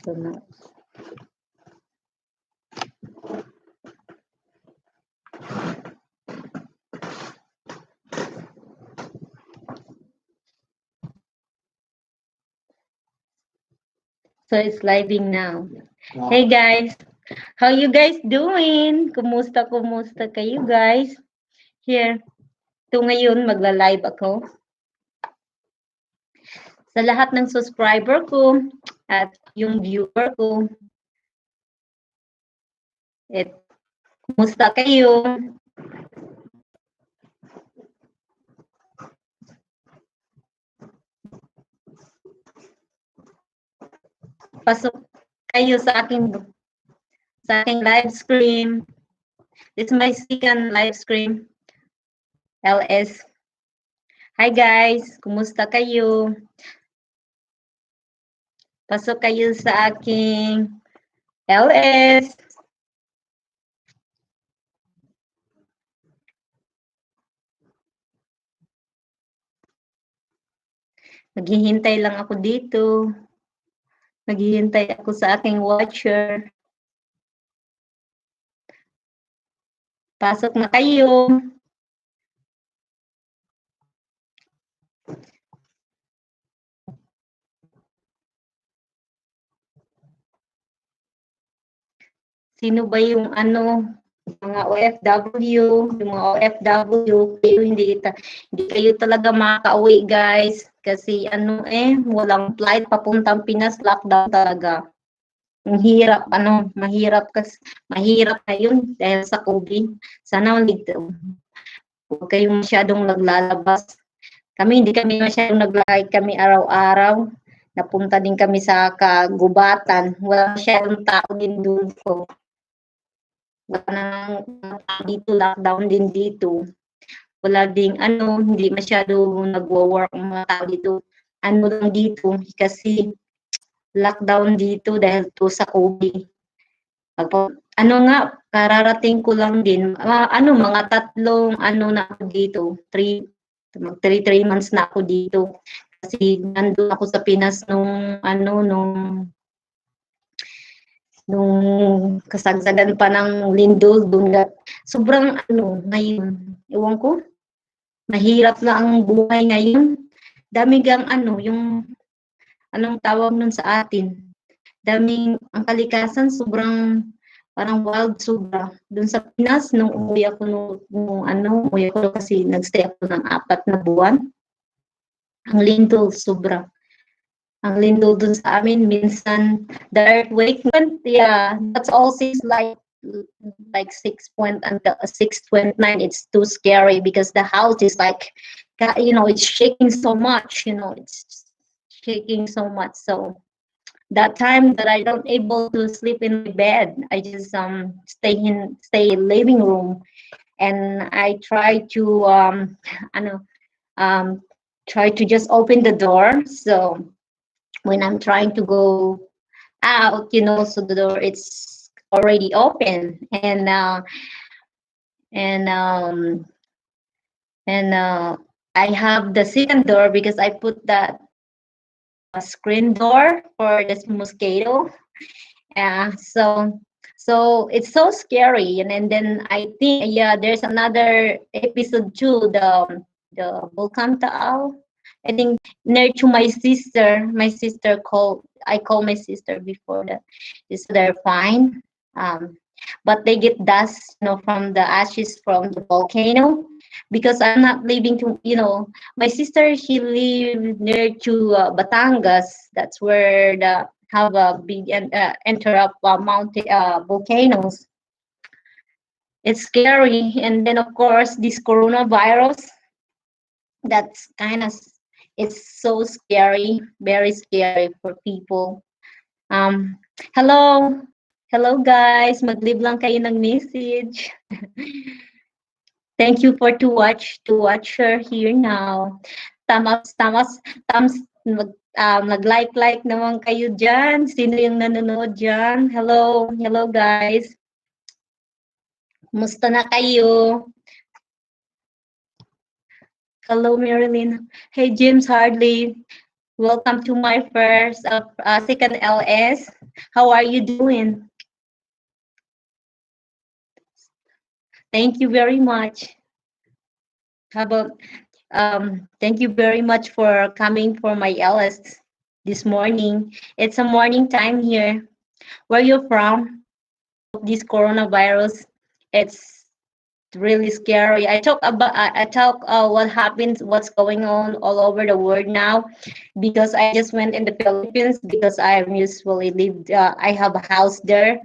So, so it's living now. Hey guys, how you guys doing? Kumusta kayo guys? Here, ito ngayon magla-live ako. Sa lahat ng subscriber ko at yung viewer ko. Kumusta kayo? Pasok kayo sa aking live stream. This is my second live stream. LS. Hi guys, kumusta kayo? Pasok kayo sa aking LS. Naghihintay lang ako dito. Naghihintay ako sa aking watcher. Pasok na kayo. Sino ba yung mga OFW, yung mga OFW, hindi kayo talaga makaka-uwi guys kasi walang flight papuntang Pinas, lockdown talaga. Ang hirap mahirap na yun dahil sa COVID. Sana huwag kayong masyadong naglalabas. Hindi kami masyadong naglalakad kami araw-araw. Napunta din kami sa kagubatan. Wala masyadong tao din doon ko. Wala nang dito, lockdown din dito. Wala ding hindi masyado nagwo-work ang mga tao dito. Lang dito kasi lockdown dito dahil to sa COVID. Kararating ko lang din, mga tatlong na ako dito, 3 months na ako dito. Kasi nandun ako sa Pinas nung kasagsagan pa ng lindol doon. Sobrang ngayon, ewan ko, mahirap na ang buhay ngayon. Dami gang yung anong tawag nun sa atin. Ang kalikasan sobrang parang wild sobra. Doon sa Pinas nung umuwi ako kasi nagstay ako ng 4 na buwan. Ang lindol sobra. Ang lindol dun sa amin, minsan the earthquake, that's all seems like 6.9. It's too scary because the house is it's shaking so much, it's shaking so much. So that time that I don't able to sleep in my bed, I just stay in living room, and I try to try to just open the door. So when I'm trying to go out, so the door it's already open, and I have the second door because I put that screen door for this mosquito. So it's so scary, and then I think there's another episode too, the Volcan Taal. I think near to my sister. I call my sister before that. So they're fine. But they get dust, from the ashes from the volcano, because I'm not living to, my sister, she live near to Batangas. That's where have a big enter up mountain volcanoes. It's scary, and then of course this coronavirus. That's it's so scary, very scary for people. Hello guys, mag-leave lang kayo ng message. Thank you for to watch her here now. Thumbs, nag-like naman kayo dyan. Sino yung nanonood dyan? Hello guys. Kumusta na kayo? Hello Marilyn. Hey James Hardley. Welcome to my first second LS. How are you doing? Thank you very much. How about thank you very much for coming for my LS this morning. It's a morning time here. Where you from? This coronavirus. It's really scary. I talk what happens, what's going on all over the world now, because I just went in the Philippines because I usually lived. I have a house there,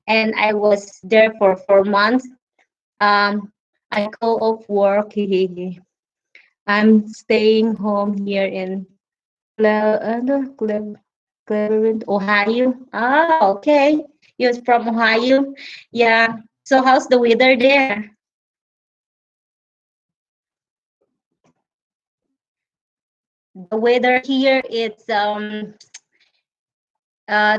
and I was there for 4 months. I call off work. I'm staying home here in Cleveland, Ohio. Ah, okay. You're from Ohio. Yeah. So how's the weather there? The weather here, it's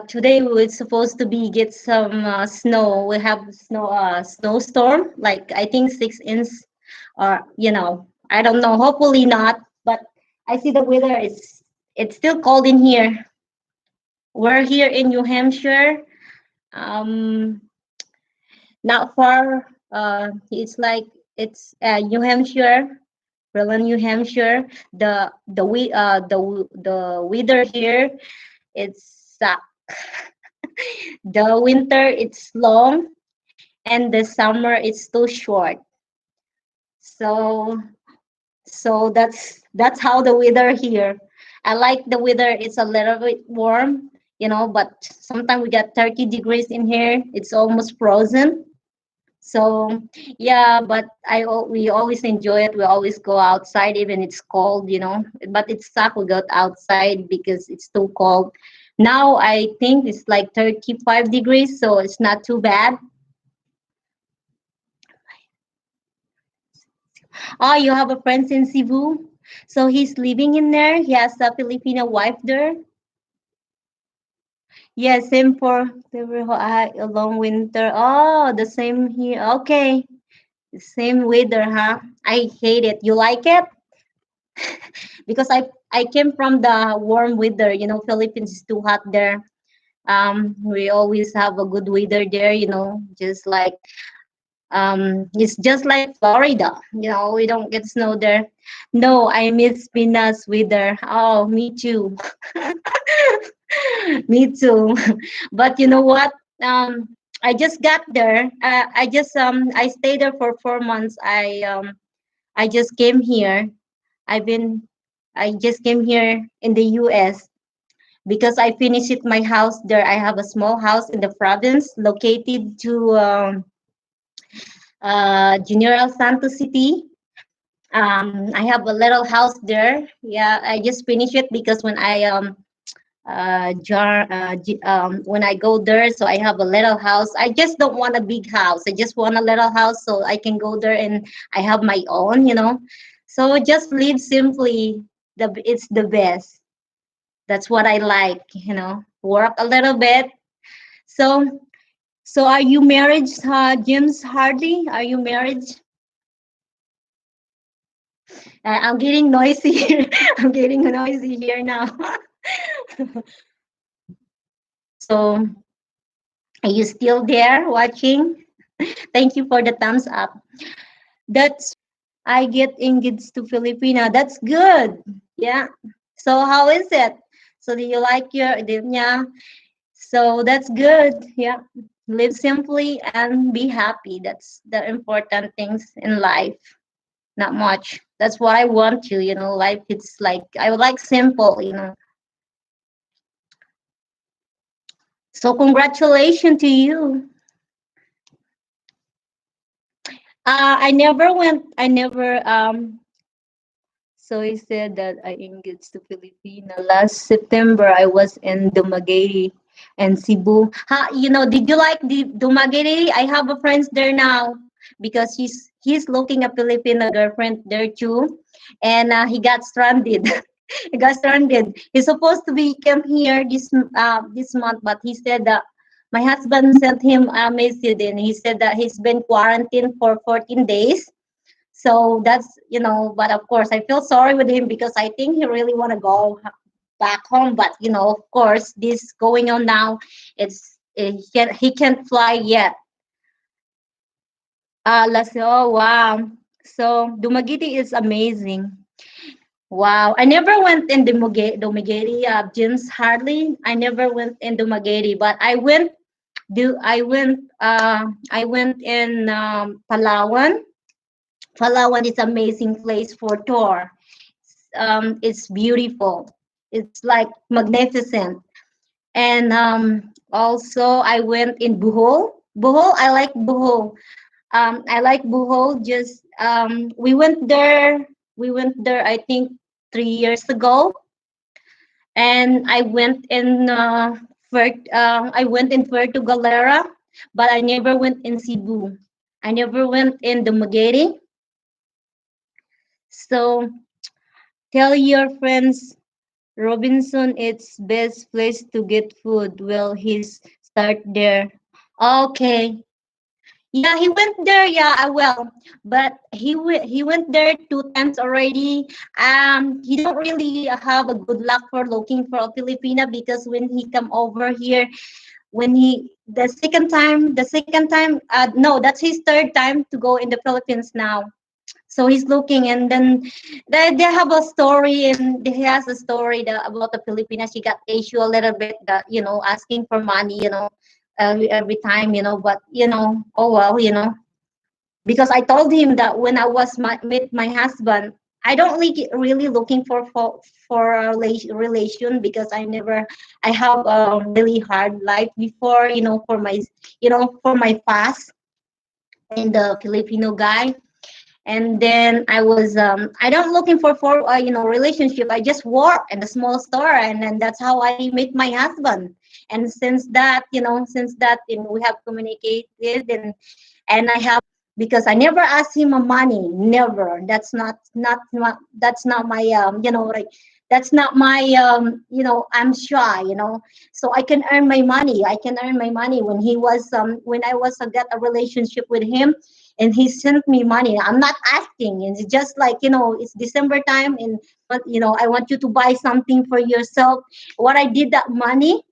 today we're supposed to be get some snow. We have snowstorm, like I think 6 inch, or I don't know. Hopefully not, but I see the weather is it's still cold in here. We're here in New Hampshire, um, not far. It's like it's New Hampshire, Berlin, New Hampshire. The weather here it's the winter it's long and the summer it's too short. So that's how the weather here. I like the weather. It's a little bit warm, but sometimes we got 30 degrees in here. It's almost frozen. So yeah, but we always enjoy it. We always go outside even it's cold, But it's suck we got outside because it's too cold. Now I think it's like 35 degrees, so it's not too bad. Oh, you have a friend in Cebu? So he's living in there. He has a Filipino wife there. Yeah, same for a long winter. Oh, the same here. Okay, same weather, huh? I hate it. You like it? Because I came from the warm weather. Philippines is too hot there. We always have a good weather there. Just like it's just like Florida. We don't get snow there. No, I miss Pinas weather. Oh, me too. Me too. But you know what? I just got there. I stayed there for 4 months. I just came here. I've been I just came here in the US because I finished it my house there. I have a small house in the province located to General Santos City. I have a little house there. Yeah, I just finished it because when I go there, so I have a little house. I just don't want a big house. I just want a little house so I can go there and I have my own. So just live simply. It's the best. That's what I like. Work a little bit. So, so are you married, James Hardy? Are you married? I'm getting noisy here. I'm getting noisy here now. So, are you still there watching? Thank you for the thumbs up. That's I get engaged to Filipina. That's good. Yeah. So how is it? So do you like yeah? So that's good. Yeah. Live simply and be happy. That's the important things in life. Not much. That's what I want to. Life it's like I would like simple. So congratulations to you. I never went. I never. So he said that I engaged to Filipina last September. I was in Dumaguete and Cebu. Did you like the Dumaguete? I have a friend there now because he's looking a Filipino girlfriend there too, and he got stranded. He got stranded. He's supposed to be come here this month, but he said that my husband sent him a message and he said that he's been quarantined for 14 days. So that's, but of course I feel sorry with him because I think he really want to go. back home. But of course, this going on now. It's he can't fly yet. Oh wow. So Dumaguete is amazing. Wow, I never went in Dumaguete, James Harley. I never went in Dumaguete, but I went in Palawan. Palawan is amazing place for tour. It's beautiful. It's like magnificent. And also I went in Bohol. Bohol, I like Bohol. I like Bohol. Just we went there. We went there. I think 3 years ago, and I went in Puerto Galera, but I never went in Cebu. I never went in the Dumaguete. So tell your friends Robinson it's best place to get food. Well, he's start there. Okay. Yeah, he went there. Yeah, well, but he went there 2 times already. He don't really have a good luck for looking for a Filipina because when he come over here, when he the second time, no, that's his third time to go in the Philippines now. So he's looking, and then they have a story, and he has a story about the Filipinas. She got issue a little bit that asking for money, every time, but oh well, because I told him that when I was with my husband, I don't really looking for a relation because I have a really hard life before, for my past and the Filipino guy. And then I don't looking for relationship. I just work in a small store, and then that's how I meet my husband. And since that we have communicated, and I have, because I never asked him a money, never. That's not my like, that's not my I'm shy, so I can earn my money. I can earn my money when I was got a relationship with him, and he sent me money. I'm not asking. And it's just like, it's December time, and but I want you to buy something for yourself. What I did that money,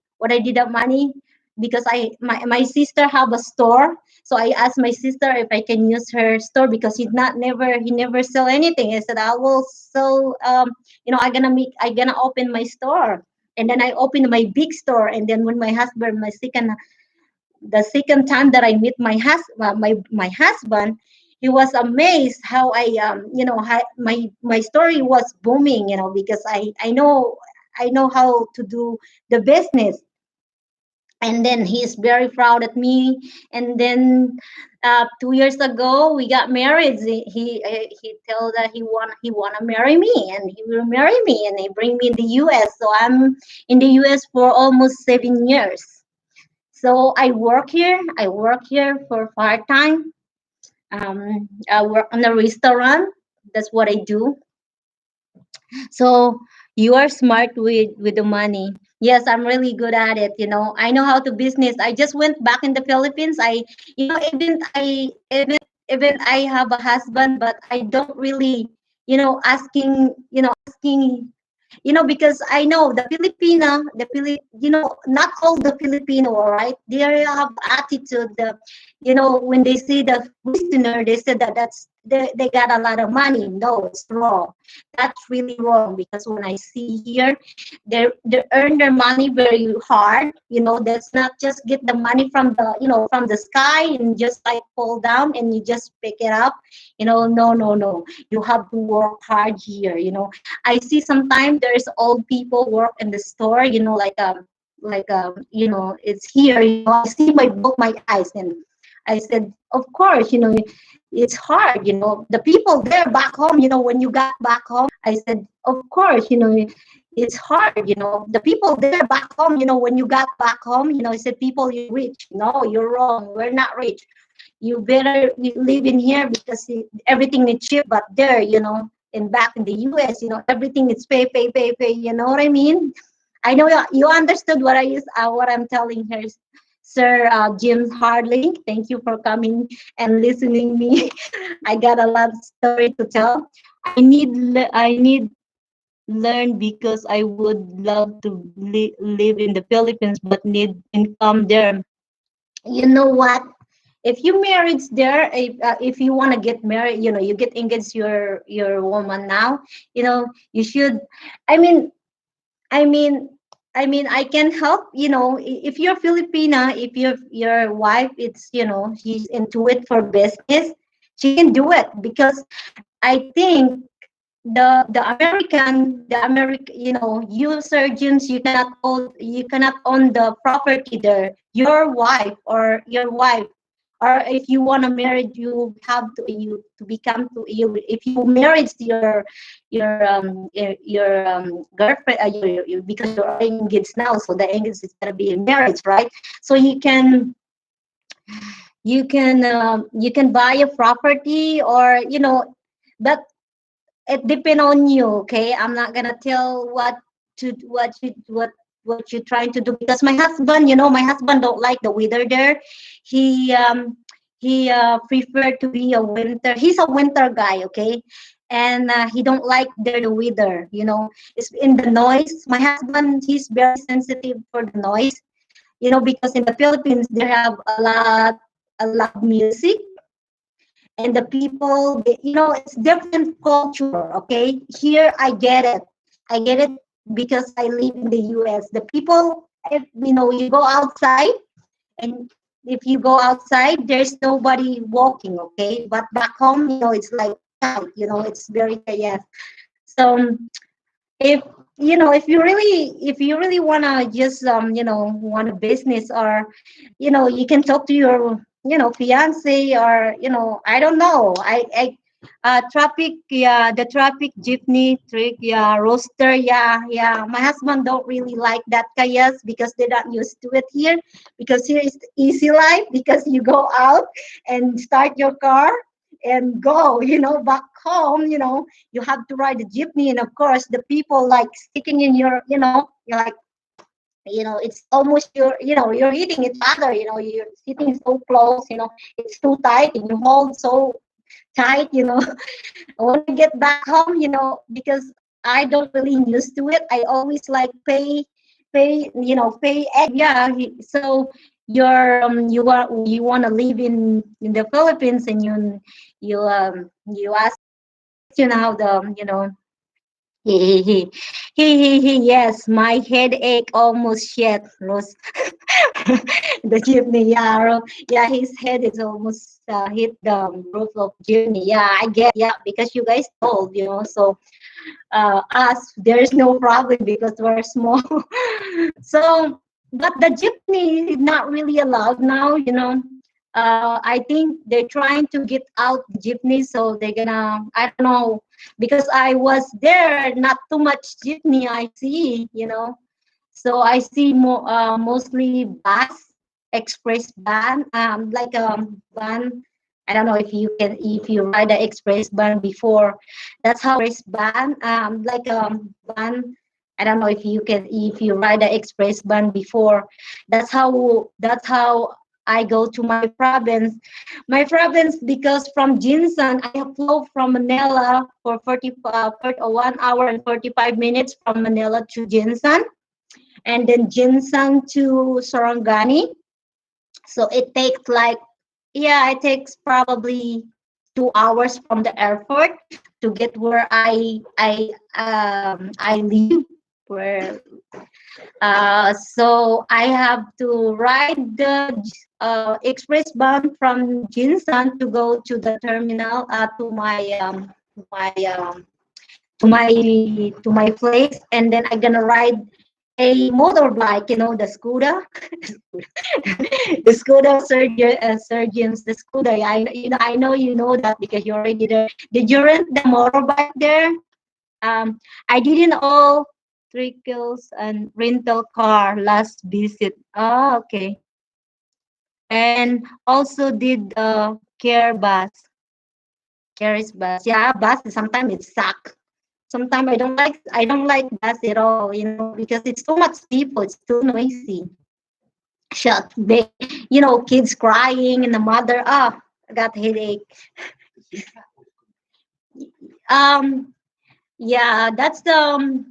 because my sister have a store. So I asked my sister if I can use her store, because he never sell anything. I said I will sell, I gonna open my store. And then I opened my big store. And then when the second time that I meet my husband, he was amazed how my story was booming, because I know how to do the business. And then he's very proud of me. And then 2 years ago we got married. He told that he wanna marry me, and he will marry me, and he bring me in the U.S. So I'm in the U.S. for almost 7 years. So I work here for part time. I work in a restaurant. That's what I do. So you are smart with the money. Yes, I'm really good at it. I know how to business. I just went back in the Philippines. Even I have a husband, but I don't really, asking, because I know the Filipina, not all the Filipino, all right? They have attitude. When they see the listener, they said that they got a lot of money. No, it's wrong. That's really wrong, because when I see here, they earn their money very hard. That's not just get the money from the sky and just like fall down and you just pick it up. No, no, no. You have to work hard here. I see sometimes there's old people work in the store, it's here, I see both my eyes. And I said, of course, it's hard, the people there back home, when you got back home. I said, of course, it's hard, the people there back home, when you got back home, I said, people, you're rich. No, you're wrong. We're not rich. You better live in here, because everything is cheap. But there, and back in the US, everything is pay. You know what I mean? I know you understood what I'm telling her, Sir James Harley. Thank you for coming and listening me. I got a lot of story to tell. I need learn because I would love to live in the Philippines but need income there. You know what? If you married there, if you want to get married, you get engaged your woman now, you should. I mean, I mean, I can help. If you're Filipina, if your wife, she's into it for business, she can do it because I think the American, you surgeons, you cannot own the property there. Your wife, or if you want to marry, you have to become to you. If you married your girlfriend, because you're already engaged now, so the engagement is gonna be a marriage, right? So you can buy a property, or but it depend on you. Okay, I'm not gonna tell what you're trying to do, because my husband don't like the weather there. He um he uh preferred to be a winter. He's a winter guy, okay, and he don't like there the weather. It's in the noise. My husband, he's very sensitive for the noise, because in the Philippines they have a lot of music, and the people, it's different culture. Okay, here I get it because I live in the US. The people, if you go outside, and if you go outside, there's nobody walking. Okay, but back home, it's like tight. It's very tight. Yes. So if if you really want to just want a business, or you can talk to your fiance, or I don't know. Traffic, yeah, the traffic jeepney trick, yeah, roaster, yeah, yeah. My husband don't really like that, kayas, because they're not used to it here. Because here is the easy life, because you go out and start your car and go. Back home, you have to ride the jeepney, and of course the people like sticking in you're like, it's almost you're hitting each other. You're sitting so close. It's too tight, and you hold so tight. When I get back home, because I don't really used to it, I always like pay yeah. So you want to live in the Philippines, and you ask, how the yes, my headache almost shed, Rose. The jeepney, yeah, yeah, his head is almost hit the roof of jeepney. Yeah, I get, yeah, because you guys told, so us, there's no problem because we're small. So, but the jeepney is not really allowed now. I think they're trying to get out the jeepney, so they're gonna, I don't know, because I was there, not too much jeepney I see. So I see mostly bus, express van, like van. I don't know if you ride the express van before. That's how express van, like van. I don't know if you ride the express van before. That's how I go to my province. My province, because from Jinsan I have flown from Manila for 1 hour and 45 minutes from Manila to Jinsan, and then Jinsan to Sarangani. So it takes like, yeah, it takes probably 2 hours from the airport to get where I live. Where So I have to ride the express bus from Jinsan to go to the terminal, my to my to my place, and then I'm gonna ride a motorbike, the scooter, the scooter surgeons, the scooter. I know you know that because you're already there. Did you rent the motorbike there? I didn't all trickles and rental car last visit. Oh, okay. And also did care bus, carries bus. Yeah, bus. Sometimes it suck. Sometimes I don't like bus at all. Because it's too much people. It's too noisy. Shut. Kids crying and the mother. I got headache. Um, Yeah, that's the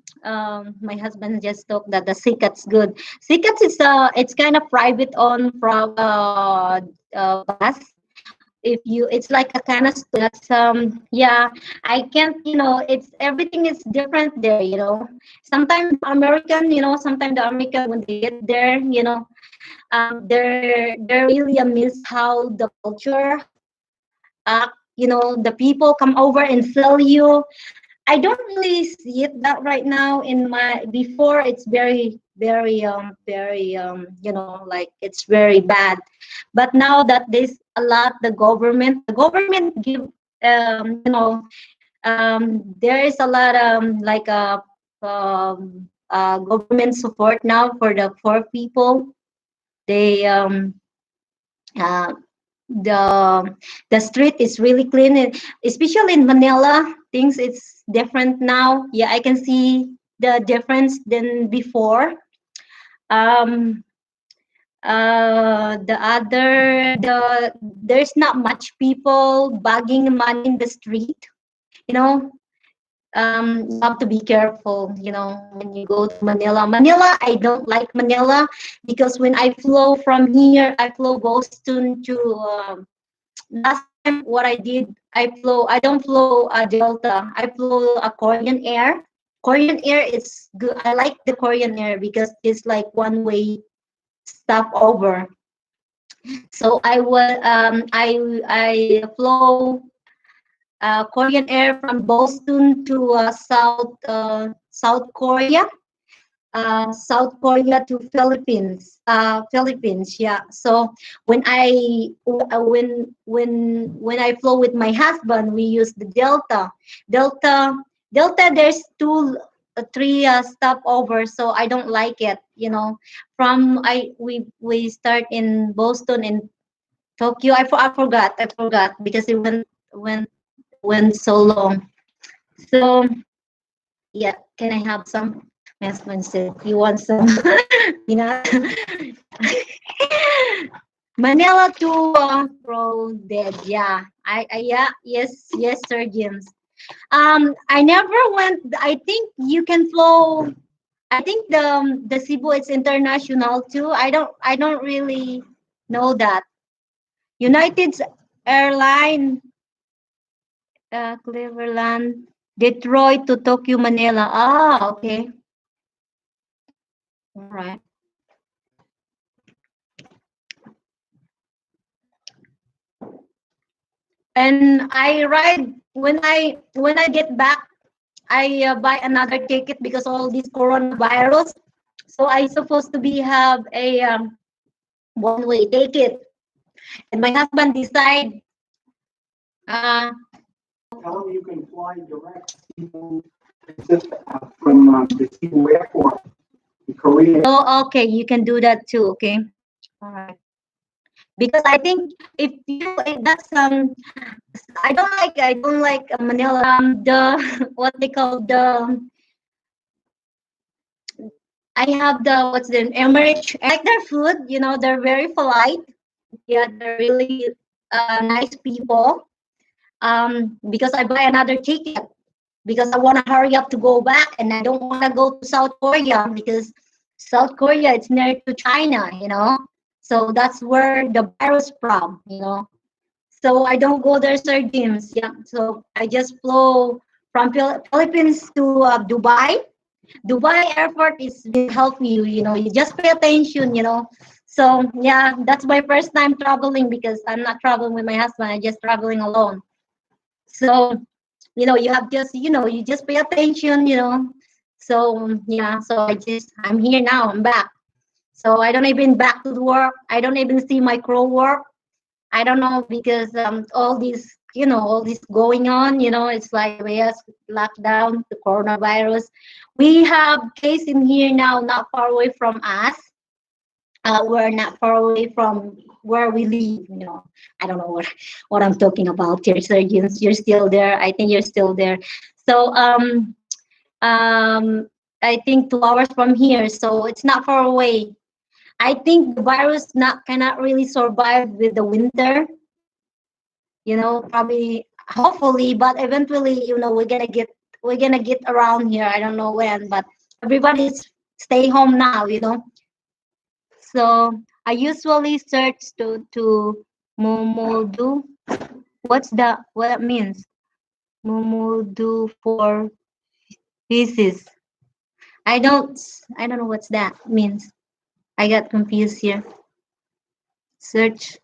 my husband just talked that the Sikat's good. Sikat's is it's kind of private on from bus. If you it's like a kind of that's yeah, I can't, it's everything is different there, sometimes the American, sometimes the American when they get there, they're really amazed how the culture act, the people come over and sell you. I don't really see it that right now in my before. It's very like it's very bad. But now that there's a lot, the government give there is a lot like government support now for the poor people. They uh, the the street is really clean, and especially in Manila things it's different now. Yeah, I can see the difference than before. um there's not much people begging money in the street, you know you have to be careful, when you go to Manila. I don't like Manila because when I flow from here, I flow Boston to last time what I did, I don't flow a Delta. I flow a Korean Air. Korean Air is good. I like the Korean Air because it's like one way stopover. So I flow Korean Air from Boston to South Korea. South Korea to Philippines. Yeah. So when I flew with my husband, we use the Delta, Delta. There's three stopover, so I don't like it. From we start in Boston and Tokyo. I forgot because it went so long. So yeah, can I have some? My husband said, "You want some peanut?" Manila to Pro Dead. Yeah, yeah, yes, Sir James. I never went. I think you can flow. I think the Cebu it's international too. I don't really know that. United Airline, Cleveland, Detroit to Tokyo, Manila. Ah, okay, all right. And I ride when I get back, I buy another ticket because all this coronavirus. So I supposed to be have a one way ticket, and my husband decide. Uh, Tell them you can fly direct from the Cebu airport to Korea. oh, okay, you can do that too. Okay, all right. Because I think if you that's I don't like Manila. The what they call I have the what's the Emirates. I like their food. They're very polite. Yeah, they're really nice people. Because I buy another ticket because I want to hurry up to go back, and I don't want to go to South Korea because South Korea it's near to China. So that's where the virus from. So I don't go there, Sir James. Yeah. So I just flew from Philippines to Dubai. Dubai airport is will help you. You just pay attention. So yeah, that's my first time traveling because I'm not traveling with my husband. I'm just traveling alone. So you have just you just pay attention. So yeah, so I'm here now. I'm back. So I don't even back to the work. I don't even see my crew work. I don't know because all this going on. It's like we have lockdown, the coronavirus. We have case in here now, not far away from us. We're not far away from where we live. I don't know what I'm talking about here, surgeons. You're still there. I think you're still there. So um, I think 2 hours from here. So it's not far away. I think the virus not cannot really survive with the winter. Probably, hopefully, but eventually, we're gonna get we're gonna get around here. I don't know when, but everybody's stay home now, you know. So I usually search to Mumudu. What that means? Mumudu for pieces. I don't know what's that means. I got confused here. Search.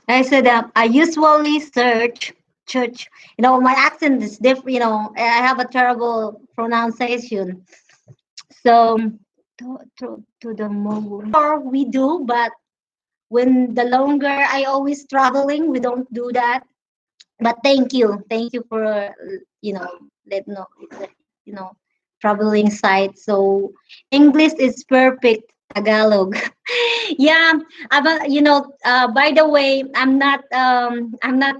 I said I usually search church. You know, my accent is different. You know, I have a terrible pronunciation. So to the mobile. Or we do, but when the longer I always traveling, we don't do that. But thank you for you know let know you know traveling site. So English is perfect. Tagalog. Yeah, you know. By the way, I'm not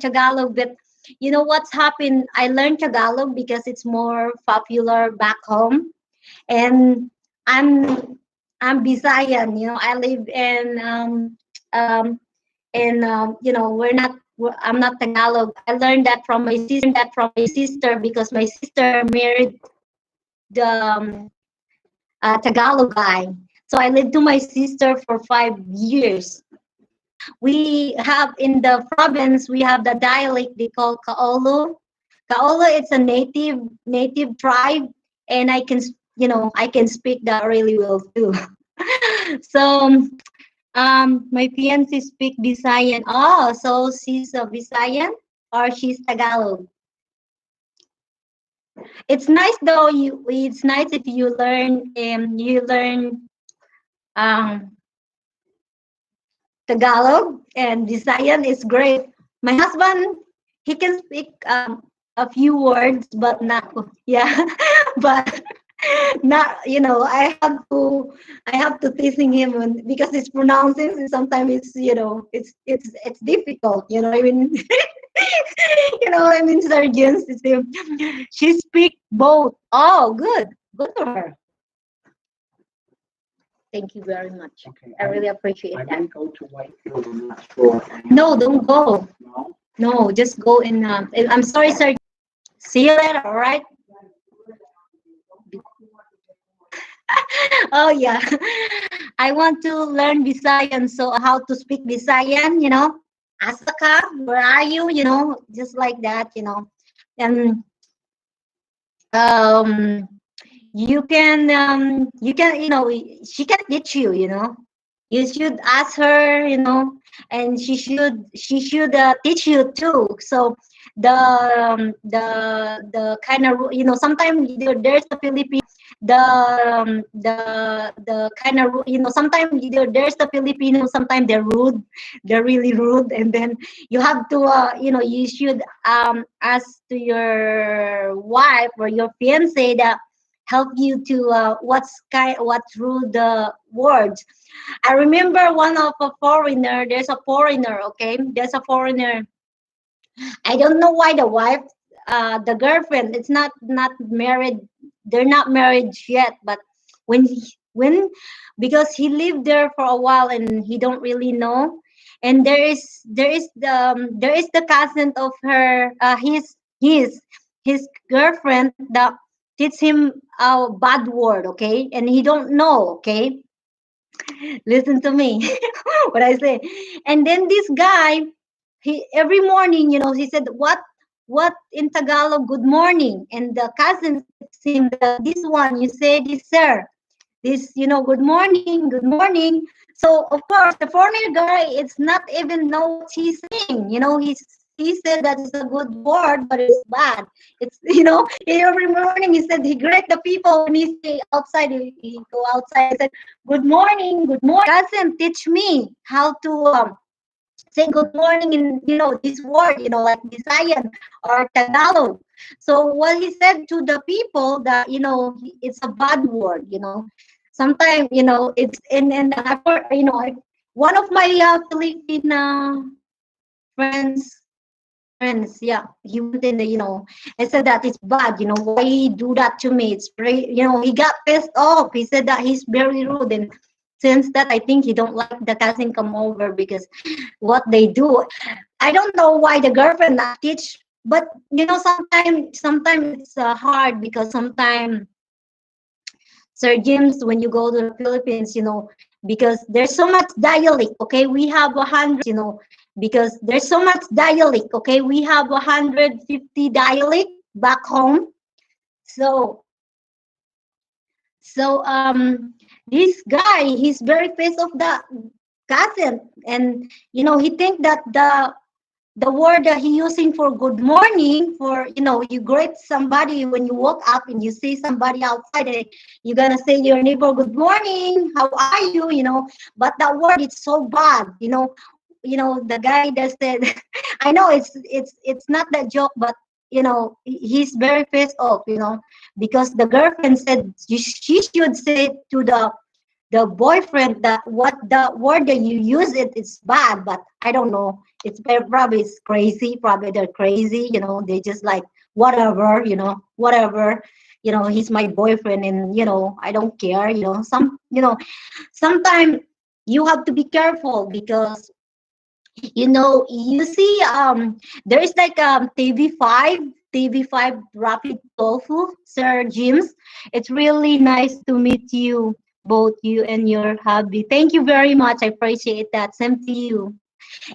Tagalog, but you know what's happened? I learned Tagalog because it's more popular back home, and I'm I'm Bisayan. You know, I live um you know I'm not Tagalog. I learned that from my sister because my sister married the Tagalog guy. So I lived to my sister for 5 years. We have in the province we have the dialect they call Kaolo. Kaolo it's a native tribe, and I can speak that really well too. So my fiance speak Visayan. Oh, so she's a Visayan or she's Tagalog. It's nice though. It's nice if you learn um Tagalog and Visayan is great. My husband he can speak a few words, but not yeah, but not I have to teasing him because it's pronouncing and sometimes it's difficult. You know I mean surgeons. She speak both. Oh, good for her. Thank you very much. Okay, I really appreciate I that. didn't go to Whitefield, I'm not sure. No, don't go. No? No, just go in. I'm sorry, sir. See you later. All right. Oh yeah, I want to learn Visayan. So how to speak Visayan? Asaka, where are you? Just like that. And um, you can she can teach you. You should ask her. And she should teach you too. So the kind of sometimes there's a Filipino the kind of sometimes there's the Filipino sometimes they're really rude, and then you have to you should ask to your wife or your fiance that help you to what's rude the words. I remember one of a foreigner. There's a foreigner, okay? There's a foreigner. I don't know why the wife, the girlfriend, it's not married. They're not married yet, but when because he lived there for a while and he don't really know. And there is the cousin of her, his girlfriend that teach him a bad word, okay? And he don't know, okay? Listen to me, what I say. And then this guy, he every morning, he said, what in Tagalog, good morning. And the cousin said to him, this one, you say this, sir. This, good morning, good morning. So of course, the foreigner guy, it's not even know what he's saying. He said that it's a good word, but it's bad. It's every morning he said he greet the people when he stay outside. He go outside. He said, "Good morning, good morning." Cousin, teach me how to say good morning in this word, like Visayan or Tagalog. So what he said to the people that it's a bad word. Sometimes it's and I one of my Filipino friends yeah, he went in the and said that it's bad. Why he do that to me? It's very, he got pissed off. He said that he's very rude, and since that I think he don't like the cousin come over because what they do. I don't know why the girlfriend not teach but sometimes it's hard because sometimes, Sir James, when you go to the Philippines, because there's so much dialect, okay? We have 100, because there's so much dialect, okay? We have 150 dialect back home. So, so this guy, he's very face of the cousin, and he think that the word that he using for good morning, for you greet somebody when you walk up and you see somebody outside, and you're gonna say to your neighbor, good morning, how are you, but that word is so bad, the guy that said, I know it's not that joke, but he's very pissed off, because the girlfriend said she should say to the boyfriend that what the word that you use it is bad, but I don't know. It's probably it's crazy. Probably they're crazy. They just like whatever. Whatever. He's my boyfriend, and I don't care. Sometimes you have to be careful because you see there is like TV5 Rapid Tofu, Sir James. It's really nice to meet you, both you and your hubby. Thank you very much. I appreciate that. Same to you.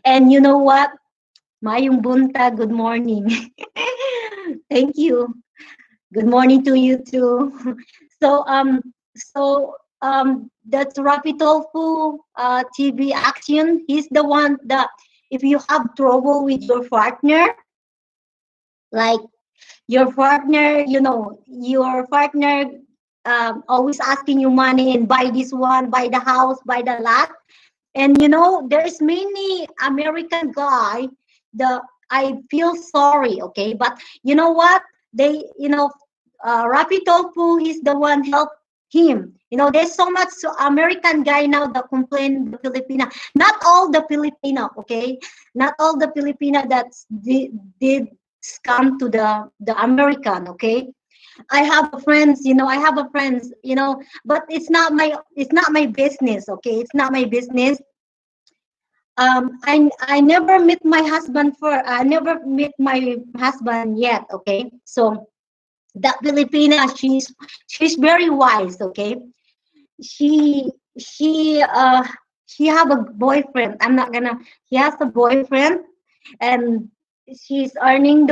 And you know what? Mayong bunta, good morning. Thank you. Good morning to you too. So that's Rapid Tofu TV action. He's the one that if you have trouble with your partner, like your partner always asking you money and buy this one, buy the house, buy the lot. And there's many American guy the I feel sorry, okay? But you know what? They, Rapi Tofu is the one help him. There's so much American guy now that complain the Filipina. Not all the Filipino, okay? Not all the Filipina that did scam to the American, okay? I have friends, but it's not my business, okay? It's not my business. I never met my husband I never met my husband yet, okay? So that Filipina, she's very wise, okay? She she uh she have a boyfriend. I'm not gonna He has a boyfriend, and he's earning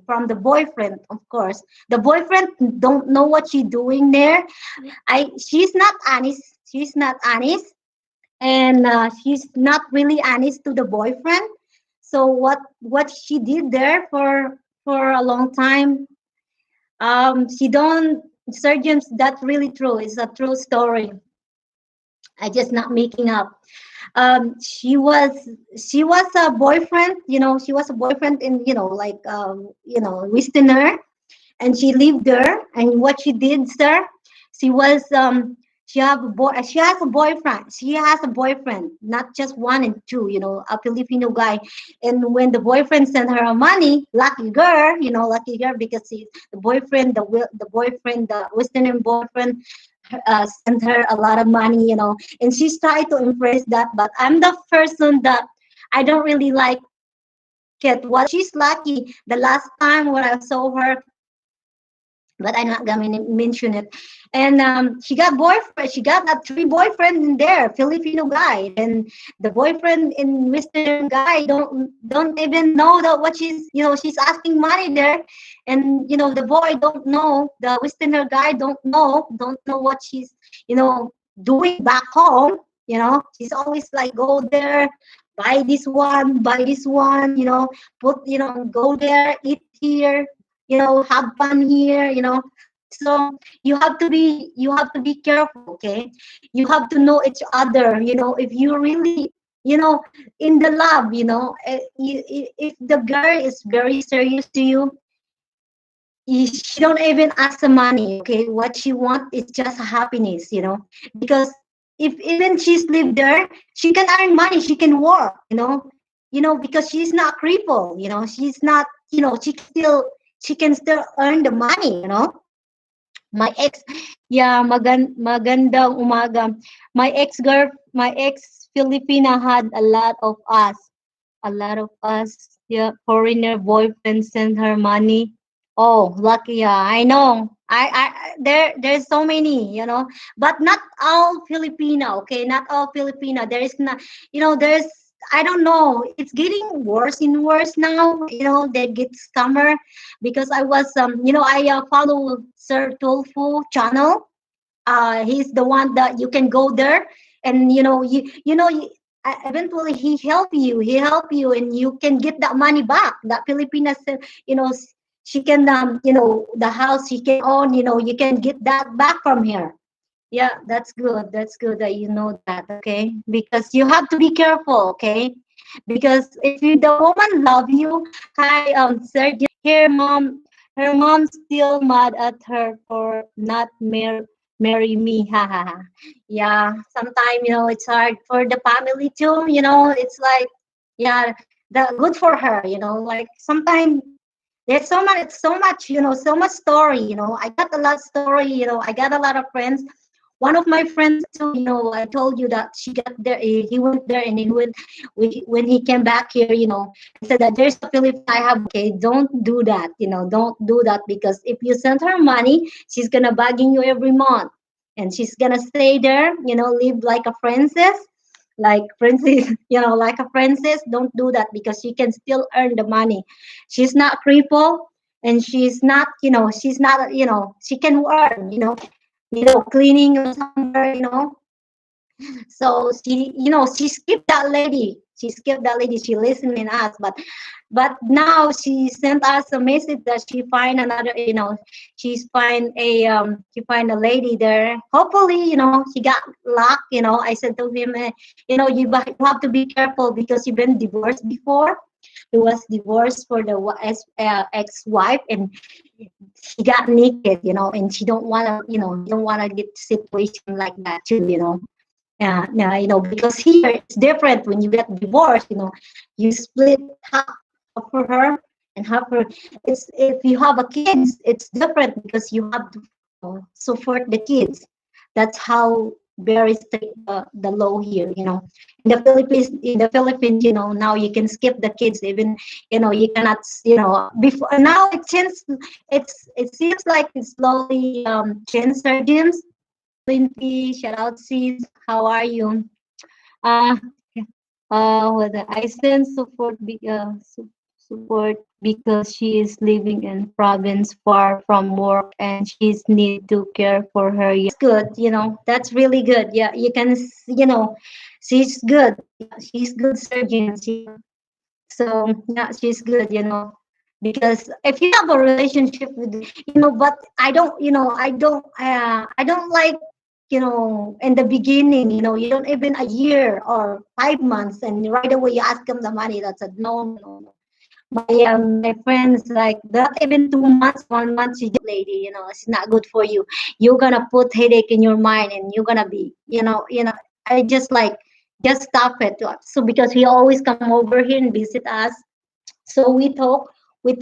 from the boyfriend, of course. The boyfriend don't know what she's doing there. She's not honest. She's not honest, and she's not really honest to the boyfriend. So what she did there for a long time, she don't surgeons, that's really true. It's a true story. I just not making up. She was a boyfriend, she was a boyfriend in, like, Westerner, and she lived there. And what she did, sir, she was she has a boyfriend, not just one and two, a Filipino guy. And when the boyfriend sent her money, lucky girl, because the Western boyfriend sent her a lot of money, and she's trying to impress that. But I'm the person that I don't really like it. What she's lucky the last time when I saw her, but I'm not gonna mention it. And she got boyfriend. She got three boyfriend in there, Filipino guy, and the boyfriend in Western guy don't even know that what she's asking money there, and the boy don't know, the Westerner guy don't know what she's doing back home. She's always like go there, buy this one, put go there, eat here, have fun here, so you have to be careful, okay? You have to know each other, if you really, in the love, if the girl is very serious to you, she don't even ask the money, okay? What she want is just happiness, because if even she's lived there, she can earn money, she can work, because she's not crippled, she's not, she can still earn the money, my ex, yeah, magandang umaga. My ex Filipina had a lot of us, Yeah, foreigner boyfriend sent her money. Oh, lucky. Yeah, I know. There's so many, but not all Filipino. Okay, not all Filipino. There is not, there's. I don't know. It's getting worse and worse now. They get scammer because I was, I follow Sir Tulfu channel. He's the one that you can go there, and eventually he help you and you can get that money back. That Filipinas, she can, the house she can own, you can get that back from her. Yeah, that's good that you know that. Okay, because you have to be careful. Okay, because if the woman love you, hi, sir, her mom still mad at her for not marry me. Ha ha ha. Yeah, sometimes it's hard for the family too. It's like, yeah, that good for her. Like sometimes there's so much story. I got a lot of story. I got a lot of friends. One of my friends too, I told you that she got there, he went there, and when he came back here, and said that there's a Philippine I have. Okay, don't do that. Don't do that, because if you send her money, she's gonna bugging you every month, and she's gonna stay there, live like a princess, like princess, like a princess. Don't do that, because she can still earn the money. She's not crippled, and she's not, she can earn, cleaning or somewhere, so she skipped that lady. She skipped that lady. She listened in us, but now she sent us a message that she find another. She find a lady there. Hopefully, she got luck. I said to him, you have to be careful, because you've been divorced before. He was divorced for the ex-wife, and she got naked, and she don't want to, he don't want to get situation like that too, yeah, because here it's different. When you get divorced, you split half for her and half for. It's if you have a kids, it's different, because you have to support the kids. That's how very strict the law here. In the Philippines, now you can skip the kids. Even you cannot. Before now it changes. It seems like it's slowly changed, James. Lindsay, shout out sis. How are you? Uh, whether I send support because she is living in province far from work and she's need to care for her. Yeah, good. That's really good. Yeah, you can. She's good. Yeah, she's good surgeon. So yeah, she's good. Because if you have a relationship with, but I don't like, in the beginning, you don't even a year or 5 months, and right away you ask them the money. That's a no, no, no. My friends, like, not even 2 months, 1 month, she just lady, it's not good for you. You're gonna put headache in your mind, and you're gonna be, I just like, just stop it. So because he always come over here and visit us, so we talk. I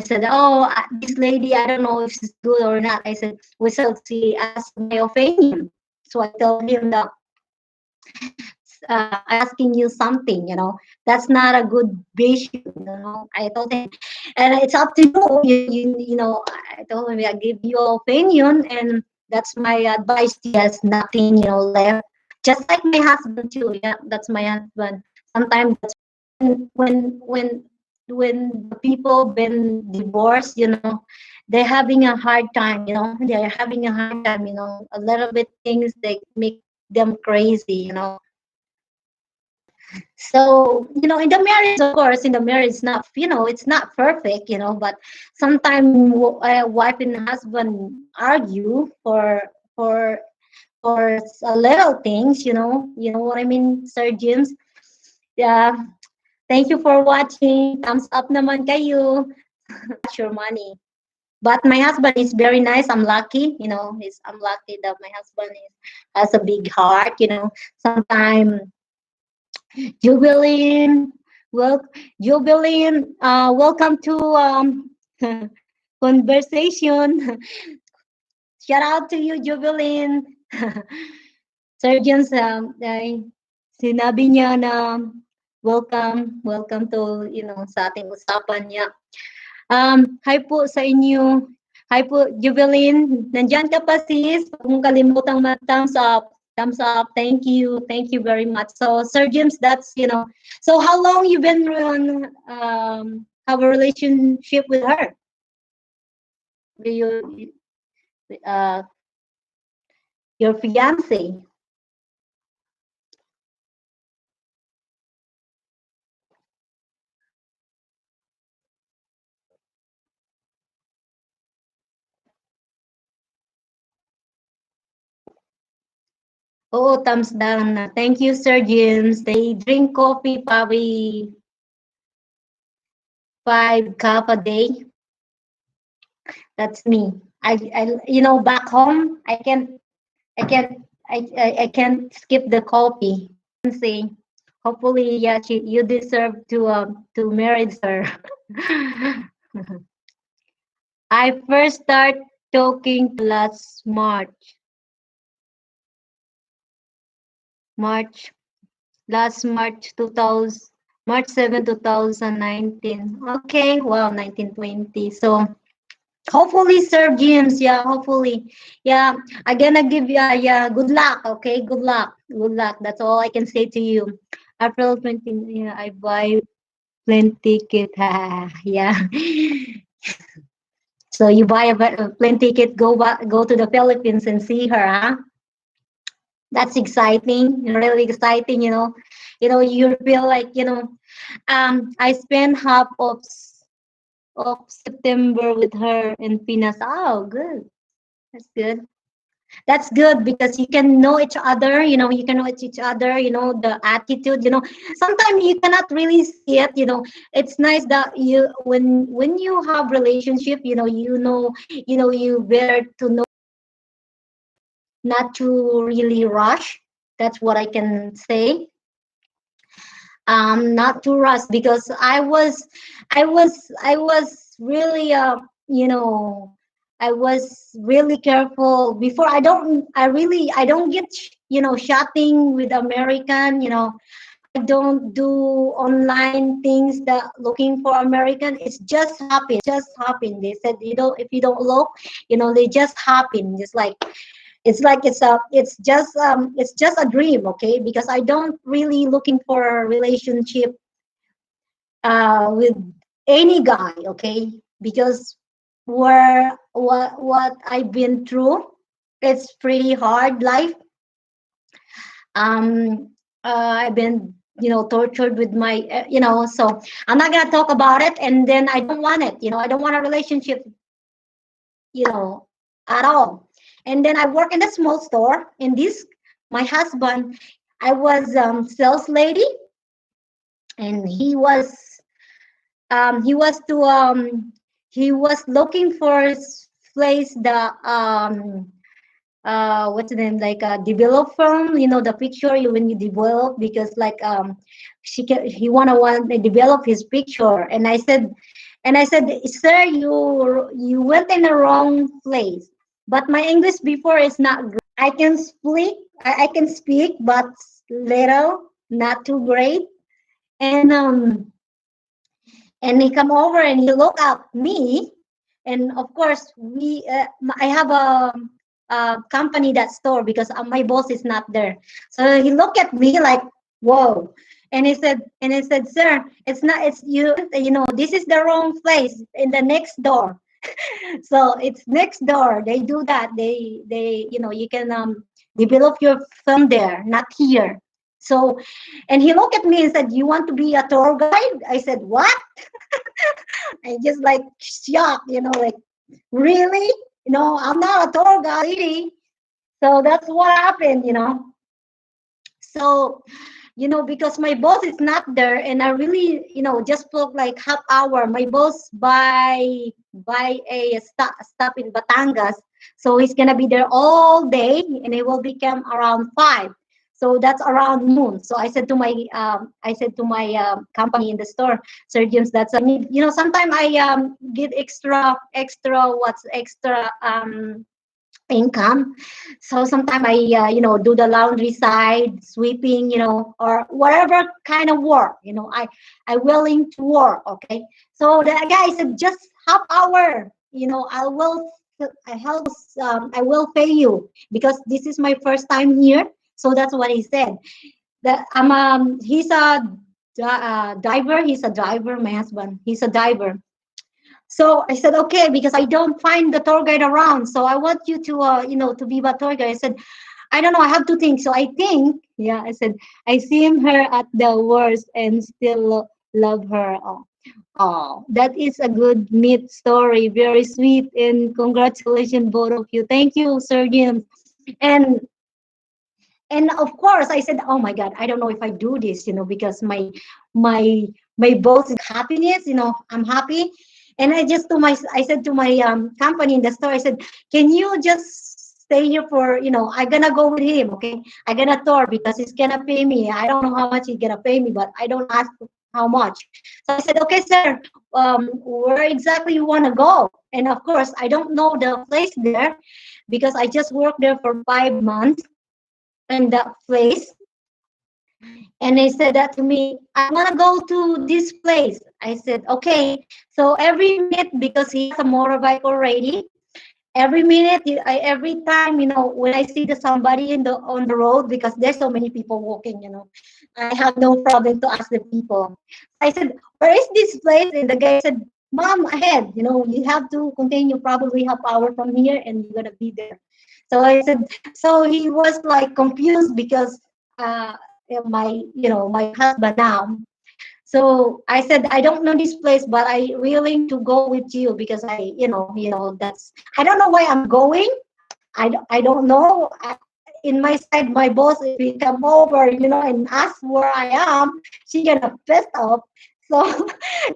said, oh, this lady, I don't know if she's good or not. I said, we shall see, ask my opinion. So I told him that, asking you something, that's not a good issue. I told him, and it's up to you. I told him, I give you opinion, and that's my advice. He has nothing, left. Just like my husband too. Yeah, that's my husband. Sometimes that's when when the people been divorced, they're having a hard time. They're having a hard time. A little bit things they make them crazy. So, in the marriage, of course, in the marriage, it's not perfect, but sometimes wife and husband argue for for a little things. You know what I mean, Sir James? Yeah. Thank you for watching. Thumbs up naman kayo. Your money. But my husband is very nice. I'm lucky, I'm lucky that my husband has a big heart. Sometimes Jubilin, well, Jubilin, welcome to conversation. Shout out to you, Jubilin. Surgeons, sinabi niya na Welcome to, sa ating usapan niya. Hi po sa inyo. Hi po, Jubilin. Nandyan ka pa, sis. Huwag mong kalimutang thumbs up. Thumbs up. Thank you. Thank you very much. So, Sir James, so how long you been have a relationship with her? With uh, your fiance? Oh, thumbs down na. Thank you, Sir James. They drink coffee probably 5 cup a day. That's me. Back home, I can't skip the coffee. Say, hopefully, yeah, you deserve to marry her. I first start talking last March, last March 2000, March 7, 2019. Okay, wow, 1920. So hopefully, Sir James, yeah, hopefully. Yeah, I'm gonna give you, yeah, good luck, okay? Good luck. Good luck. That's all I can say to you. April 20, yeah, I buy plane ticket. Yeah. So you buy a plane ticket, go to the Philippines and see her, huh? That's exciting, really exciting, you feel like, I spent half of September with her in Pinas. Oh, good. That's good. That's good because you can know each other, you can know each other, the attitude, sometimes you cannot really see it, it's nice that when you have relationship, you better to know not to really rush. That's what I can say. Not to rush because I was really I was really careful before. I don't get chatting with American. I don't do online things that looking for American. It's just happen. They said if you don't look, they just happen. Just like it's just a dream, okay? Because I don't really looking for a relationship with any guy, okay? Because what I've been through, it's pretty hard life. um I've been tortured with my so I'm not gonna talk about it, and then I don't want it. I don't want a relationship, you know at all. And then I work in a small store. In this, my husband, I was sales lady, and he was looking for place the what's the name, like a develop firm, the picture when you develop, because like he want to develop his picture. And I said, sir, you went in the wrong place. But my English before is not great. I can speak, but little, not too great. And um and he come over and he look at me. And of course, I have a company that store, because my boss is not there. So he looked at me like, whoa. And he said, sir, it's this is the wrong place, in the next door. So it's next door. They do that. They you can develop your film there, not here. So, and he looked at me and said, you want to be a tour guide? I said, what? I just like shocked, like, really? I'm not a tour guide lady. So that's what happened. So, because my boss is not there, and I really, just book like half hour. My boss by a stop in Batangas. So he's gonna be there all day, and it will become around 5. So that's around noon. So I said to my company in the store, Sir James, that's I need. Sometimes I get extra what's extra income. So sometimes I, do the laundry side, sweeping, or whatever kind of work, I willing to work. Okay. So the guy said, just half hour, I will pay you because this is my first time here. So that's what he said. That he's a diver. He's a diver. My husband, he's a diver. So I said, okay, because I don't find the tour guide around. So I want you to, to be my tour guide. I said, I don't know. I have to think. So I think, yeah, I said, I see her at the worst and still love her. Oh, that is a good meet story. Very sweet. And congratulations, both of you. Thank you, Sir James. And and of course I said, oh my god, I don't know if I do this, because my my boss is happiness, I'm happy. And I said to my company in the store, I said, can you just stay here for, I'm gonna go with him. Okay, I'm gonna tour because he's gonna pay me. I don't know how much he's gonna pay me, but I don't ask how much. So I said, okay, sir, where exactly you want to go? And of course I don't know the place there because I just worked there for 5 months in that place. And they said that to me, I want to go to this place. I said, okay. So every minute, because he has a motorbike already, every minute, every time, when I see the somebody on the road, because there's so many people walking, I have no problem to ask the people. I said, where is this place? And the guy said, mom, ahead, you have to continue probably half hour from here and you're gonna be there. So I said, so he was like confused because uh my husband now. So I said, I don't know this place, but I willing to go with you because that's, I don't know why I'm going. I don't know. In my side, my boss, if he come over, and ask where I am, she gonna piss off. So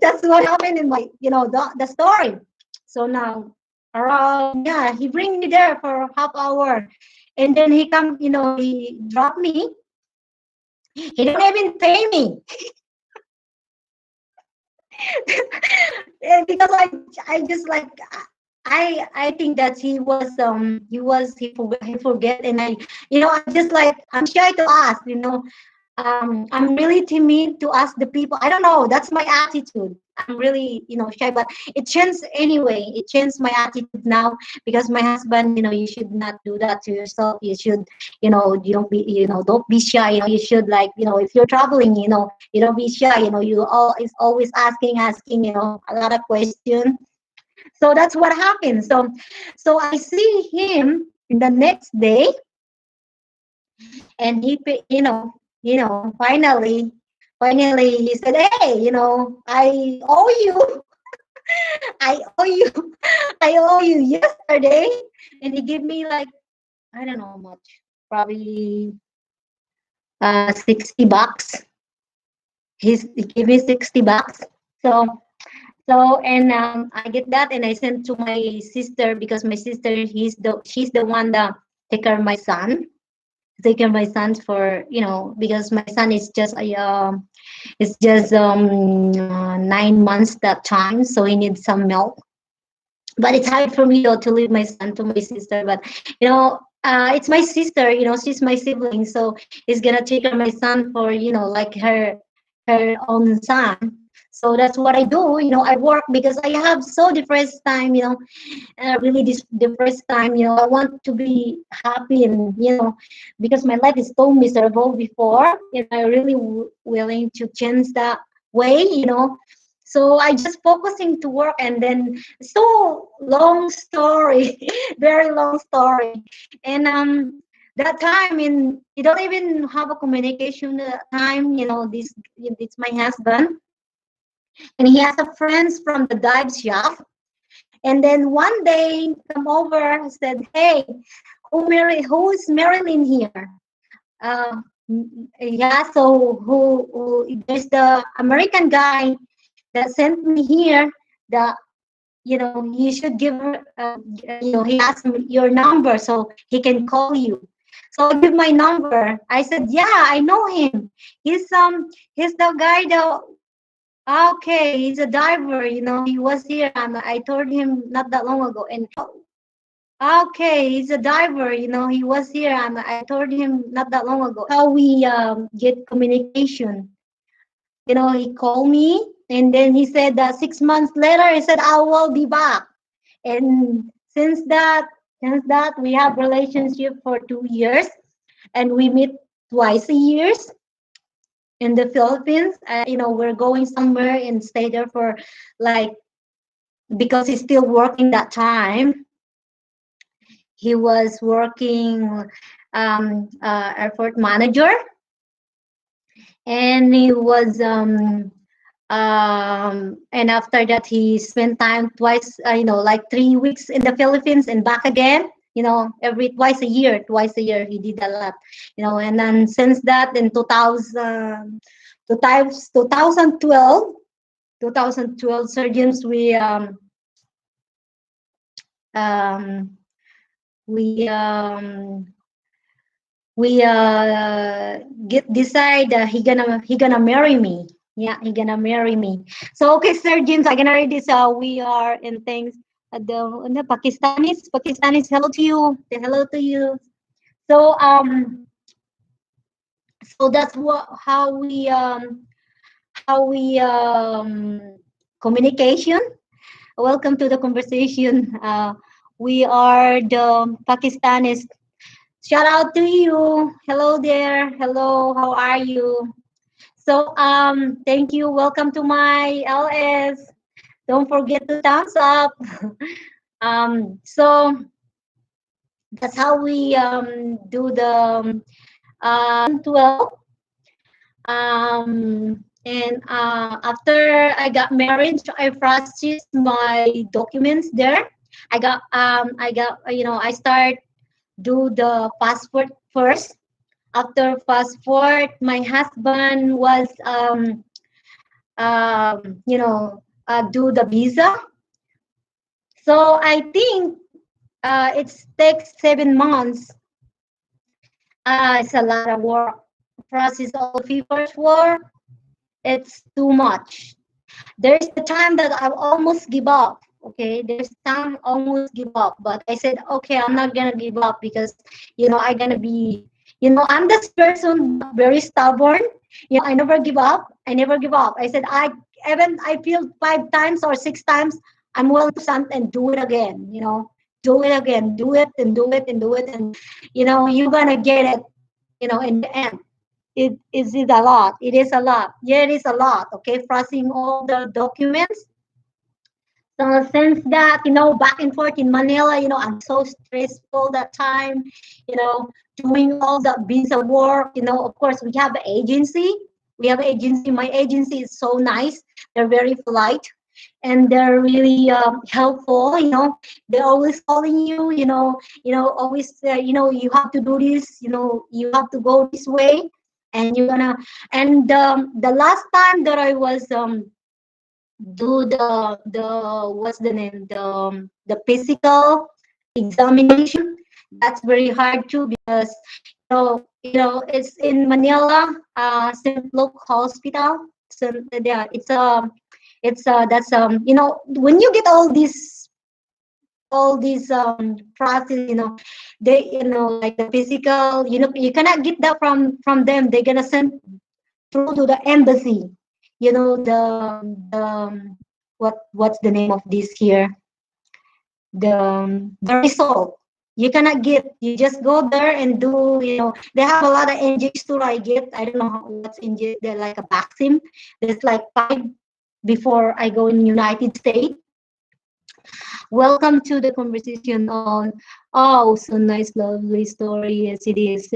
that's what happened in my, the story. So now, around, yeah, he bring me there for half hour, and then he come, he drop me. He don't even pay me. Because I just like, I think that he forget. And I just like, I'm shy to ask, I'm really timid to ask the people. I don't know, that's my attitude. I'm really, shy, but it changed anyway. It changed my attitude now because my husband, you should not do that to yourself. You should, you don't be shy. You should, like, if you're traveling, you don't be shy. You all is always asking, a lot of questions. So that's what happened. So I see him in the next day, and finally he said, hey, I owe you. I owe you. I owe you yesterday. And he gave me, like, I don't know how much, probably $60. He gave me $60. So and I get that, and I sent to my sister because my sister, she's the one that take care of my son. Take care of my son for, because my son is just a it's just 9 months that time, so he needs some milk. But it's hard for me, though, to leave my son to my sister. But it's my sister. She's my sibling, so he's gonna take care of my son for, like her own son. So that's what I do. I work because I have so depressed time. Really depressed time. I want to be happy, and because my life is so miserable before, I really willing to change that way. So I just focusing to work, and then, so long story, very long story. And that time, in you don't even have a communication time. This it's my husband, and he has a friends from the dive shop. And then one day come over and said, hey, who is Marilyn here? Uh, yeah, so there's the American guy that sent me here. That you should give her. He asked me your number so he can call you. So I give my number. I said, yeah, I know him. He's the guy that. Okay, he's a diver. He was here, and I told him not that long ago. And Okay, he's a diver. He was here, and I told him not that long ago how we get communication. He called me, and then he said that 6 months later, he said, I will be back. And since that, we have relationship for 2 years, and we meet twice a year in the Philippines. We're going somewhere and stay there for like because he's still working that time. He was working airport manager, and he was and after that he spent time twice, like 3 weeks in the Philippines and back again. Every twice a year he did a lot. And then since that in 2000, 2012 surgeons, um, we we get decide he gonna marry me. Yeah, he gonna marry me. So okay, Sir James, I gonna read this. We are in things. The Pakistanis, hello to you. Hello to you. So that's what how we communication. Welcome to the conversation. We are the Pakistanis. Shout out to you. Hello there. Hello. How are you? So thank you. Welcome to my LS. Don't forget to thumbs up. So that's how we do the 12. And after I got married, I processed my documents there. I start do the passport first. After passport, my husband was do the visa. So I think it takes 7 months. It's a lot of work. Process all paperwork. It's too much. There's the time that I almost give up. Okay, there's time I almost give up, but I said, okay, I'm not gonna give up because I'm gonna be, I'm this person very stubborn. I never give up. I never give up. I said, I failed 5 times or 6 times. I'm willing to stand and do it again. Do it again, do it and do it and do it, and you're gonna get it. In the end. It a lot? It is a lot. Yeah, it is a lot. Okay, processing all the documents. So since that, back and forth in Manila, I'm so stressful that time, doing all the visa work. Of course, we have an agency. My agency is so nice. They're very polite, and they're really helpful. They're always calling you. Always. You have to do this. You have to go this way, and you're gonna. And the last time that I was do the what's the name, the physical examination, that's very hard too, because it's in Manila, St. Luke Hospital. So yeah, it's that's when you get all these process, they like the physical, you cannot get that from them. They're gonna send through to the embassy. The what's the name of this here? The result. You cannot get. You just go there and do. They have a lot of injects too. I get. I don't know what's inject. They're like a vaccine. There's like 5 before I go in United States. Welcome to the conversation on. Oh, so nice, lovely story. Yes, it is.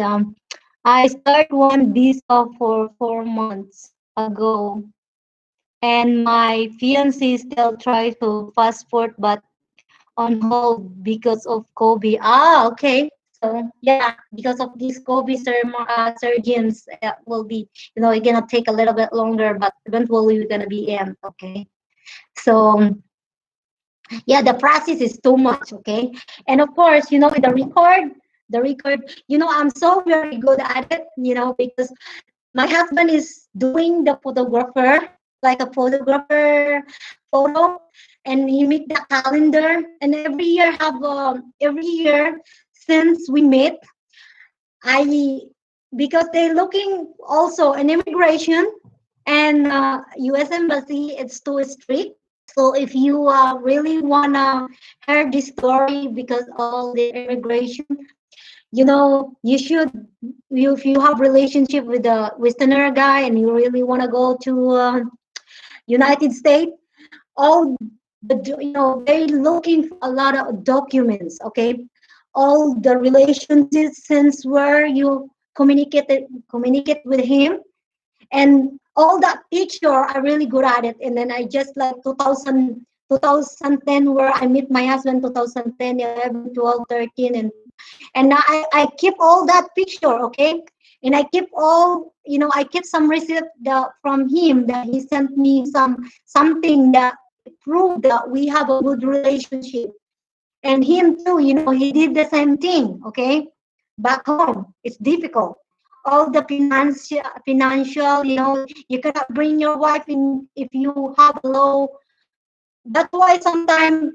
I started one visa for 4 months ago, and my fiance still tries to passport, but on hold because of COVID. Ah, okay. So yeah, because of this COVID, surgeons will be, it's gonna take a little bit longer, but eventually we're gonna be in. Okay. So yeah, the process is too much. Okay, and of course, the record. I'm so very good at it. Because my husband is doing the photographer, like a photographer photo. and he make the calendar, and every year since we met, I because they're looking also an immigration and U.S. embassy. It's too strict. So if you really wanna hear this story, because all the immigration, you should. If you have relationship with a Westerner guy and you really wanna go to United States, all they're looking for a lot of documents. Okay, all the relationships since where you communicate with him, and all that picture are really good at it. And then I just like 2010 where I meet my husband, 2010, 11, 12, 13, and I keep all that picture. Okay, and I keep I keep some receipt from him that he sent me something that prove that we have a good relationship. And him too, he did the same thing. Okay, back home it's difficult. All the financial, you cannot bring your wife in if you have a low. That's why sometimes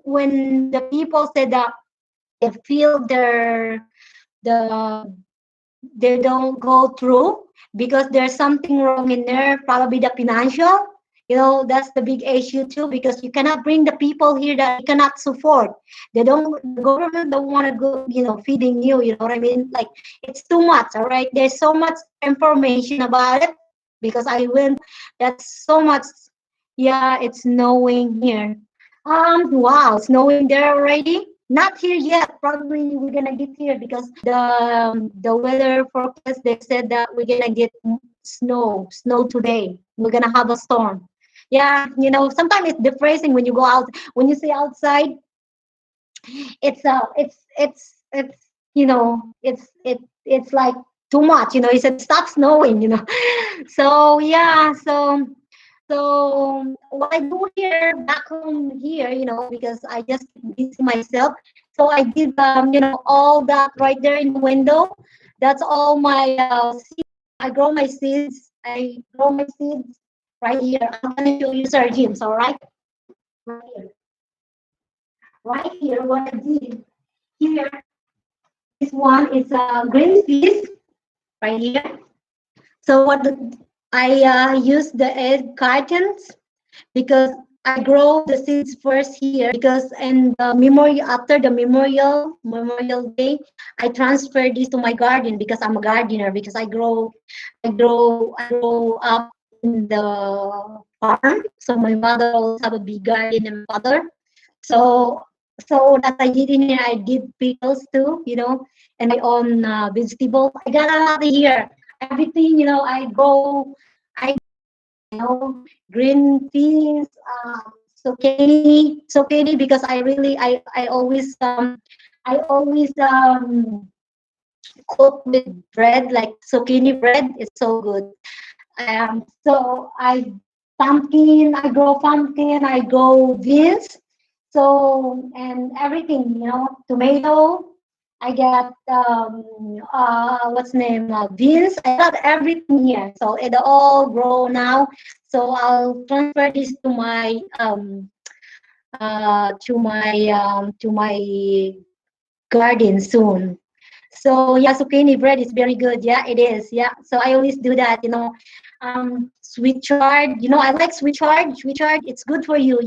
when the people say that they feel the they don't go through because there's something wrong in there, probably the financial. That's the big issue too, because you cannot bring the people here that you cannot support. The government don't want to go, feeding you. You know what I mean? Like, it's too much. All right, there's so much information about it because I went. That's so much. Yeah, it's snowing here. Wow, snowing there already. Not here yet. Probably we're gonna get here because the weather forecast, they said that we're gonna get snow today. We're gonna have a storm. Yeah, sometimes it's depressing when you go out. When you see outside, it's like too much. He said stop snowing. So yeah, so what I do here back home here, because I just busy myself. So I did, all that right there in the window. That's all my seeds. I grow my seeds. I grow my seeds right here. I'm gonna show you Sir James. All right, right here, right here. What I did here. This one is a green fish right here. So I use the egg cartons because I grow the seeds first here, because in the memorial, after the Memorial Day, I transfer this to my garden because I'm a gardener, because I grow up in the farm. So my mother always have a big garden, and my father. So that I did in here, I did pickles too, and my own vegetables. I got a lot here. Everything, I grow. I green peas, zucchini, because I always cook with bread, like zucchini bread. It's so good. So I grow pumpkin, I grow beans, so, and everything, tomato. I got what's name beans. I got everything here, so it all grow now. So I'll transfer this to my garden soon. So yeah, zucchini bread is very good. Yeah, it is. Yeah. So I always do that. Sweet chard. I like sweet chard. Sweet chard. It's good for you.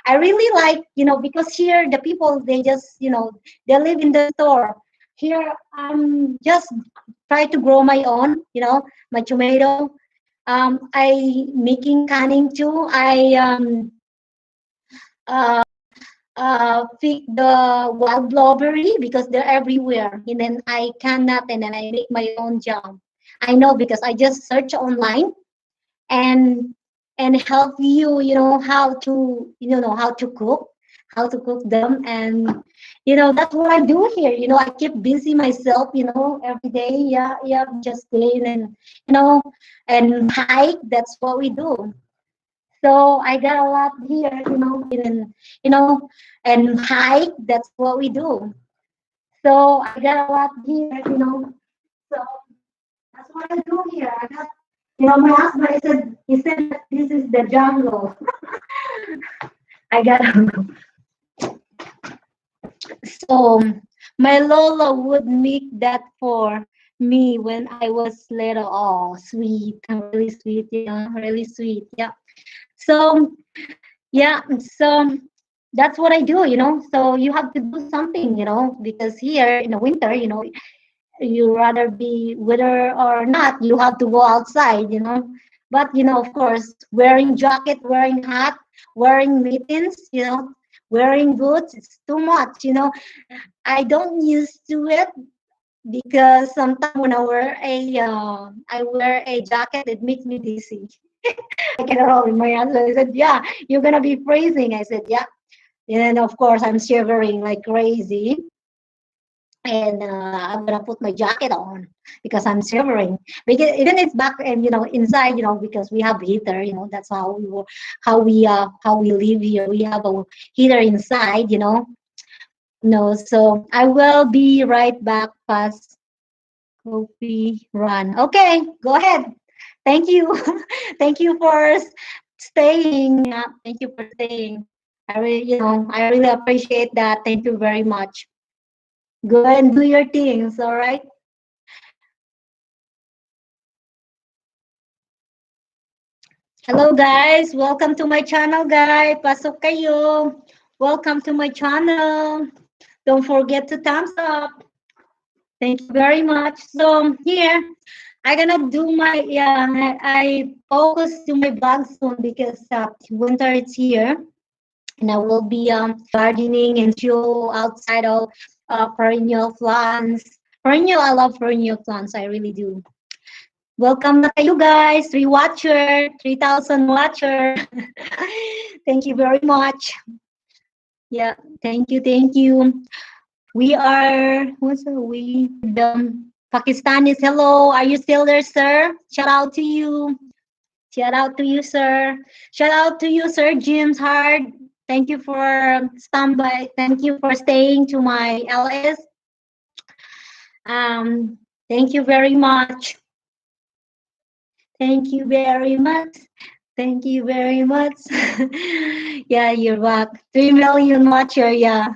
I really like. Because here the people, they just they live in the store. Here just try to grow my own. My tomato. I making canning too. I uh, pick the wild blueberry because they're everywhere. And then I cannot, and then I make my own jam. I know because I just search online and help you, how to cook them. And that's what I do here. I keep busy myself, every day. Yeah, yeah, just clean and and hike. That's what we do. So I got a lot here, you know, and hike. That's what we do. So I got a lot here, So that's what I do here. I got, my husband, he said that this is the jungle. I got so my Lola would make that for me when I was little. Oh, sweet, really sweet, really sweet. Yeah. So yeah, so that's what I do. So you have to do something, because here in the winter, you rather be whether or not you have to go outside. But of course, wearing jacket, wearing hat, wearing mittens, wearing boots, it's too much. I don't used to it because sometimes when I wear a jacket, it makes me dizzy. I cannot hold my hands. I said, "Yeah, you're gonna be freezing." I said, "Yeah." And then of course I'm shivering like crazy, and I'm gonna put my jacket on because I'm shivering. Because even it's back and inside, because we have heater. That's how we wo- how we live here. We have a heater inside. No, so I will be right back. Fast copy run. Okay, go ahead. Thank you. Thank you for staying. Yeah, thank you for staying. I really appreciate that. Thank you very much. Go and do your things, all right? Hello guys, welcome to my channel guys. Pasok kayo. Welcome to my channel. Don't forget to thumbs up. Thank you very much. So here, I'm gonna do my I focus to my vlog soon because winter is here, and I will be gardening and show outside of perennial plants. Perennial, I love perennial plants. I really do. Welcome na kayo guys, 3,000 watcher. Thank you very much. Yeah, thank you, thank you. We are, what's the we? The Pakistanis, hello, are you still there, sir? Shout out to you. Shout out to you, sir. Shout out to you, Sir James Hard. Thank you for standby. Thank you for staying to my LS. Thank you very much. Thank you very much. Thank you very much. Yeah, you're back. 3 million watcher. Yeah,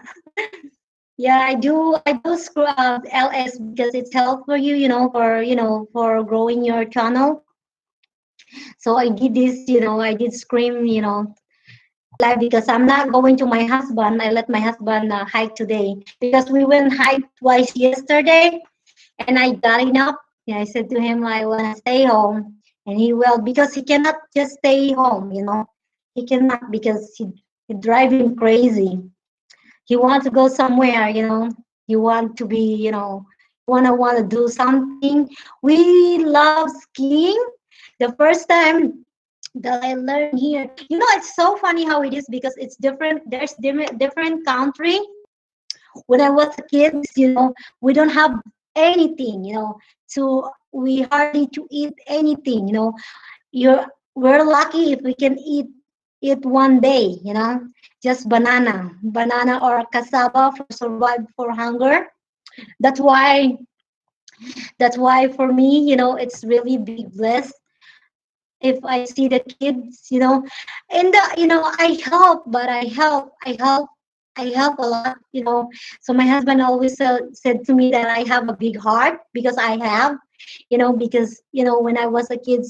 yeah. I do screw LS because it's helpful for you, for growing your channel. So I did this. I did scream, live because I'm not going to my husband. I let my husband hike today because we went hike twice yesterday, and I got enough. Yeah, I said to him, I want to stay home, and he will because he cannot just stay home. He cannot because he drive him crazy. He wants to go somewhere. He want to be, want to do something. We love skiing. The first time that I learned here, it's so funny how it is because it's different. There's different country. When I was a kid, we don't have anything, so we hardly to eat anything. You're We're lucky if we can eat one day, just banana or cassava for survive for hunger. That's why that's why for me, it's really big bless if I see the kids, and I help, but I help a lot. So my husband always said to me that I have a big heart because because when I was a kid,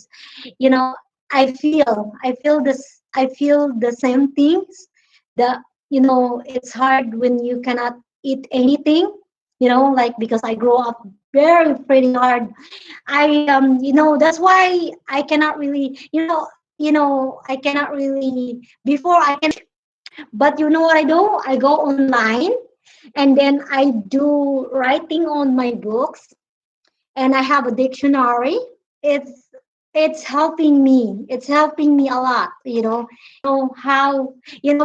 I feel the same things. It's hard when you cannot eat anything, like because I grow up very pretty hard. That's why I cannot really, I cannot really before I can. But you know what I do? I go online and then I do writing on my books, and I have a dictionary. It's it's helping me. It's helping me a lot.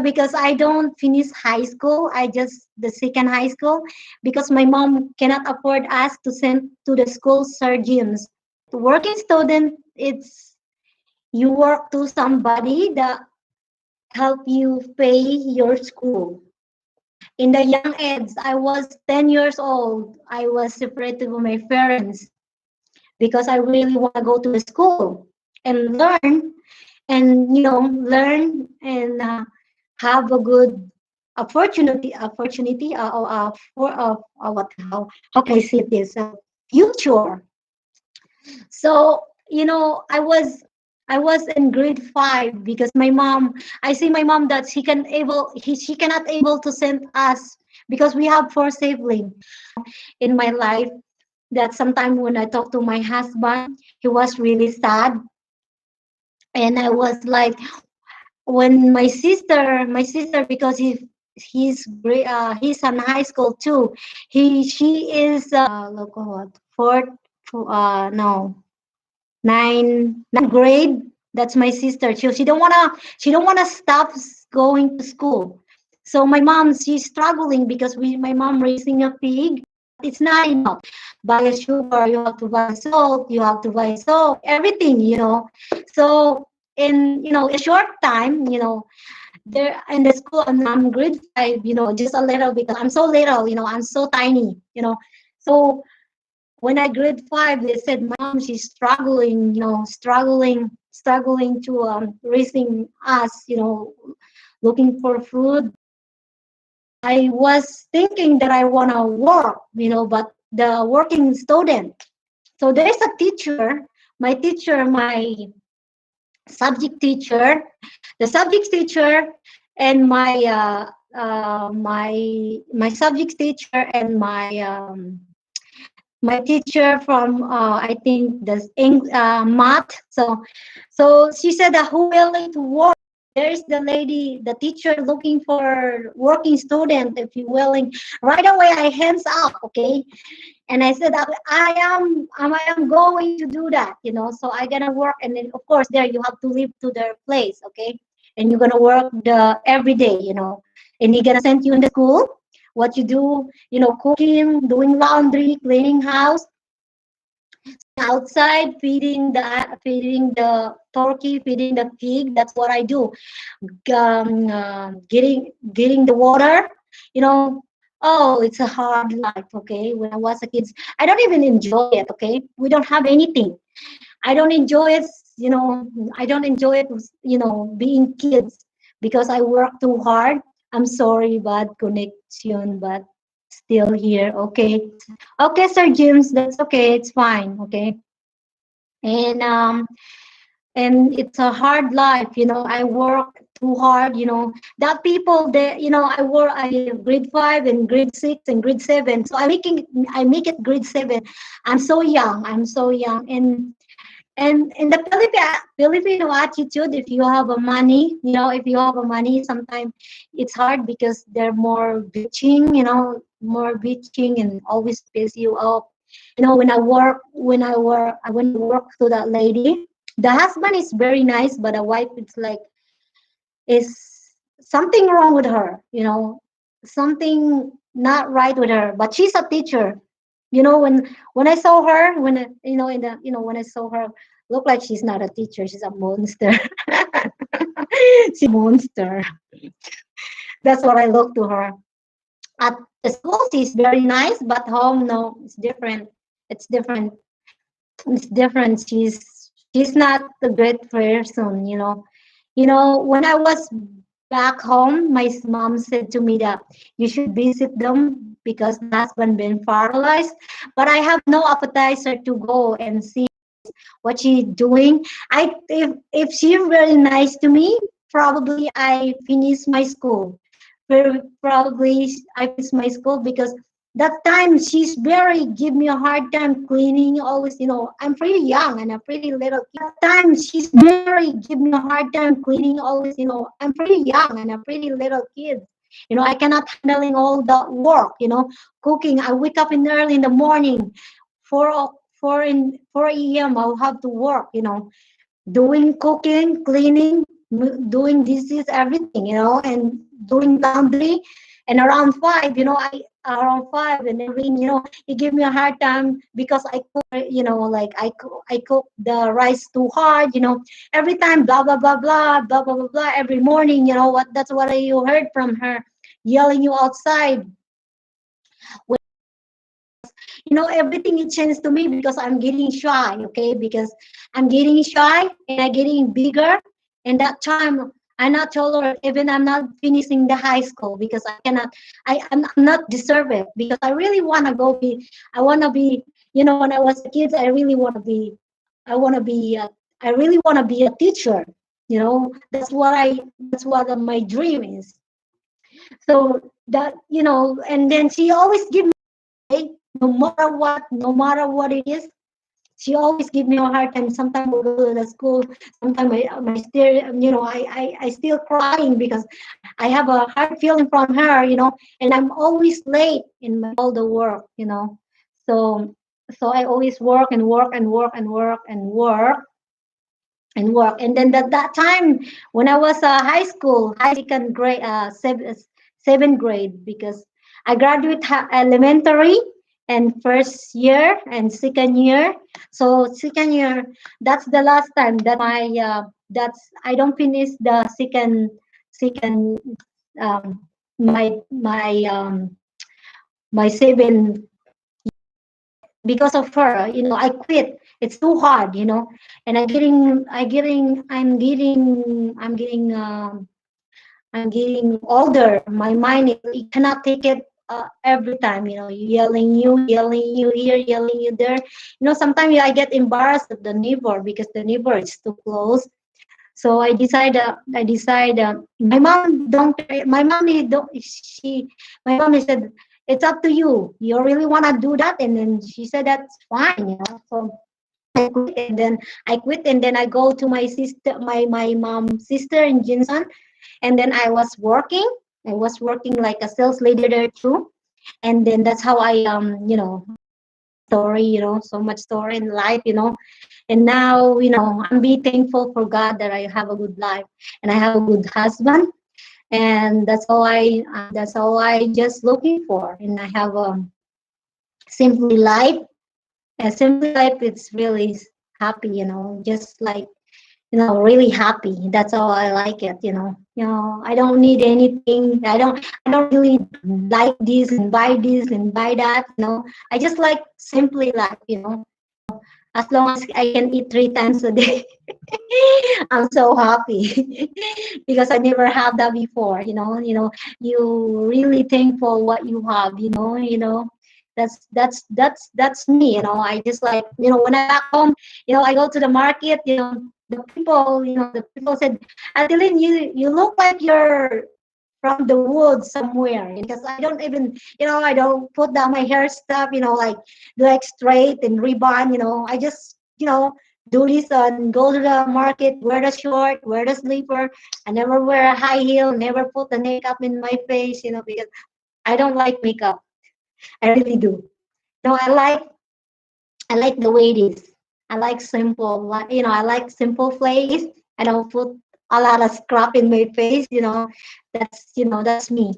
Because I don't finish high school. I just the second high school because my mom cannot afford us to send to the school surgeons. Working student, it's you work to somebody that help you pay your school. In the young age, I was 10 years old. I was separated from my parents because I really want to go to the school and learn and learn and have a good opportunity for what how can I say this future. So I was in grade 5 because my mom, I see my mom that she cannot able to send us because we have 4 siblings in my life. That sometimes when I talk to my husband, he was really sad, and I was like, when my sister because he's in high school too. She is look what fourth no nine grade. That's my sister. She don't wanna stop going to school. So my mom, she's struggling because my mom raising a pig. It's not enough. Buy a sugar, you have to buy salt, you have to buy soap, everything. So in a short time, there in the school, I'm grade 5, just a little because I'm so little, I'm so tiny. So when I grade 5, they said, Mom, she's struggling, struggling to raising us, looking for food. I was thinking that I want to work, but the working student. So there's a teacher, my subject teacher, the subject teacher, and my subject teacher and my teacher from I think the math. So she said that who willing to work. There's the lady, the teacher looking for working student. If you willing, right away I hands up, okay. And I said that I am going to do that. So I gonna work, and then of course there you have to leave to their place, okay. And you're gonna work the every day, and he gonna send you in the school. What you do, cooking, doing laundry, cleaning house, outside, feeding the turkey, feeding the pig. That's what I do. Getting the water. You know, oh, it's a hard life. Okay, when I was a kid, I don't even enjoy it. Okay, we don't have anything. I don't enjoy it. I don't enjoy it. Being kids because I work too hard. I'm sorry, bad connection, but still here. Okay, okay, Sir James, that's okay. It's fine. Okay, and it's a hard life. I work too hard. That people that I grade 5 and grade 6 and grade 7. So I make it grade 7. I'm so young. And in the Filipino attitude, if you have a money, if you have a money, sometimes it's hard because they're more bitching and always piss you off. When I work to that lady, the husband is very nice, but the wife, it's like, is something wrong with her, something not right with her. But she's a teacher. When I saw her, when I saw her, look like she's not a teacher, she's a monster. She's a monster. That's what I look to her. At the school, she's very nice, but home, no, it's different. It's different. It's different. She's not a great person. When I was back home, my mom said to me that you should visit them because the husband been paralyzed. But I have no appetizer to go and see what she's doing. If she's very nice to me, probably I finish my school. Very probably I finish my school because that time she's very give me a hard time cleaning. Always, I'm pretty young and a pretty little kid. That time she's very give me a hard time cleaning. Always, I'm pretty young and a pretty little kid. I cannot handling all the work. Cooking. I wake up in early in the morning, 4 a.m. I'll have to work. Doing cooking, cleaning, doing dishes, everything, and doing laundry. And around 5, I around 5, and then he gave me a hard time because I cook, like I cook the rice too hard, every time, blah blah blah blah blah blah blah blah. Every morning, what that's what you heard from her, yelling you outside. Everything it changed to me because I'm getting shy, okay? Because I'm getting shy and I'm getting bigger. And that time I'm not tolerant. Even I'm not finishing the high school because I cannot. I'm not deserve it because I really want to go be. I want to be. You know, when I was a kid, I really want to be. I want to be. I really want to be a teacher. You know, that's what I. That's what my dream is. So that, you know, and then she always give me a, no matter what it is. She always give me a hard time. Sometimes we go to the school. Sometimes my still, you know, I still crying because I have a hard feeling from her, you know, and I'm always late in all the work, you know. So I always work and work and work and work and work and work. And then that time when I was high school, high second grade, seventh grade, because I graduate elementary and first year and second year. So second year, that's the last time that that's I don't finish the second my my seven because of her. You know, I quit. It's too hard, you know, and I'm getting older. My mind, it cannot take it every time, you know, yelling you here, yelling you there. You know, sometimes I get embarrassed of the neighbor because the neighbor is too close. So I decide, my mom don't, my mommy don't, my mommy said, it's up to you. You really want to do that? And then she said, that's fine, you know. So I quit and then I go to my sister, my mom's sister in Jinsan, and then I was working like a sales leader there too. And then that's how I you know, story, you know, so much story in life, you know. And now, you know, I'm be thankful for God that I have a good life and I have a good husband, and that's all I just looking for. And I have simply life. And simply life, it's really happy, you know, just like, you know, really happy. That's how I like it, you know. You know, I don't need anything. I don't really like this and buy this and buy that, you know. I just like simply life, you know. As long as I can eat 3 times a day, I'm so happy because I never had that before, you know, you really thankful what you have, you know, that's me, you know. I just like, you know, when I back home, you know, I go to the market, you know, the people, you know, the people said, Adeline, you look like you're from the woods somewhere, because I don't even, you know, I don't put down my hair stuff, you know, like straight and ribbon, you know. I just, you know, do this and go to the market, wear the short, wear the sleeper. I never wear a high heel, never put the makeup in my face, you know, because I don't like makeup. I really do. No, I like the way it is. I like simple, you know, I like simple face. I don't put a lot of scrap in my face, you know, that's me.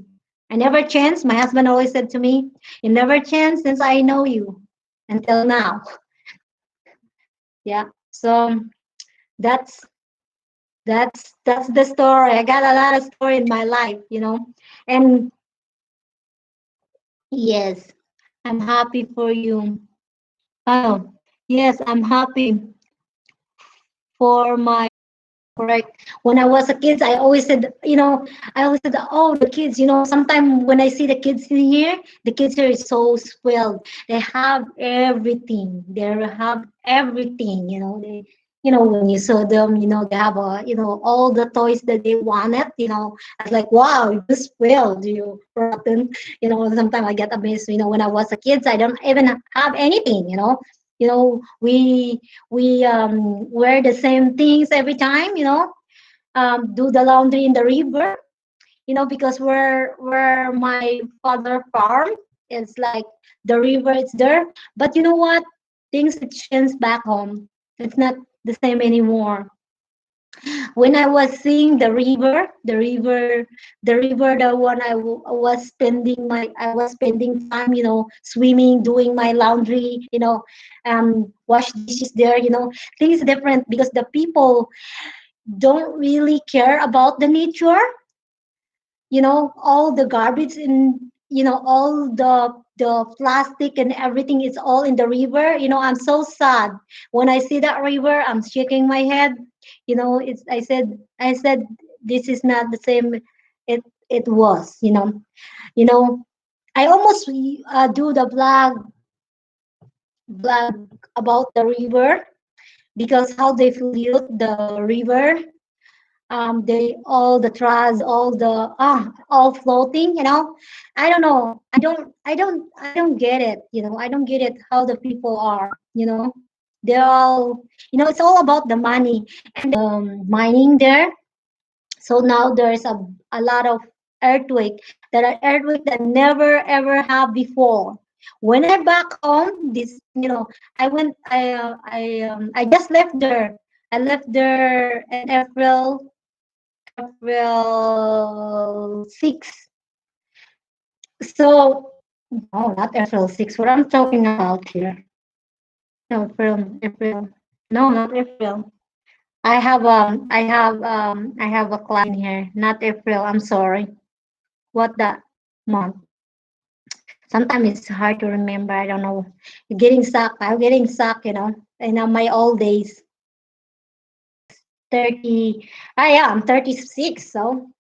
I never changed. My husband always said to me, you never changed since I know you until now. Yeah. So that's that's the story. I got a lot of story in my life, you know. And yes, I'm happy for you. Oh, yes, I'm happy for my correct. When I was a kid, I always said, you know, I always said, oh, the kids, you know, sometimes when I see the kids here is so spoiled. They have everything. They have everything, you know. You know, when you saw them, you know, they have you know, all the toys that they wanted, you know. I was like, wow, you spoiled, you rotten. You know, sometimes I get amazed, you know, when I was a kid, I don't even have anything, you know. You know, we wear the same things every time, you know, do the laundry in the river, you know, because where my father farm, it's like the river is there. But you know what, things have changed back home. It's not the same anymore. When I was seeing the one was spending I was spending time, you know, swimming, doing my laundry, you know, wash dishes there, you know, things different because the people don't really care about the nature, you know, all the garbage in, you know, all the plastic and everything is all in the river, you know. I'm so sad when I see that river. I'm shaking my head, you know. It's I said this is not the same it was, you know. I almost do the blog about the river because how they pollute the river. They all the trash, all floating. I don't know. I don't get it. I don't get it how the people are. They're all. It's all about the money and mining there. So now there's a lot of earthquake that are earthquake that never ever have before. When I back home, I just left there. I left there in April 6th. So no, not April 6th. What I'm talking about here? No, April. No, not April. I have a client here. Not April. I'm sorry. What that month? Sometimes it's hard to remember. I don't know. Getting stuck. I'm getting stuck. In my old days. 30. Yeah, I'm 36. So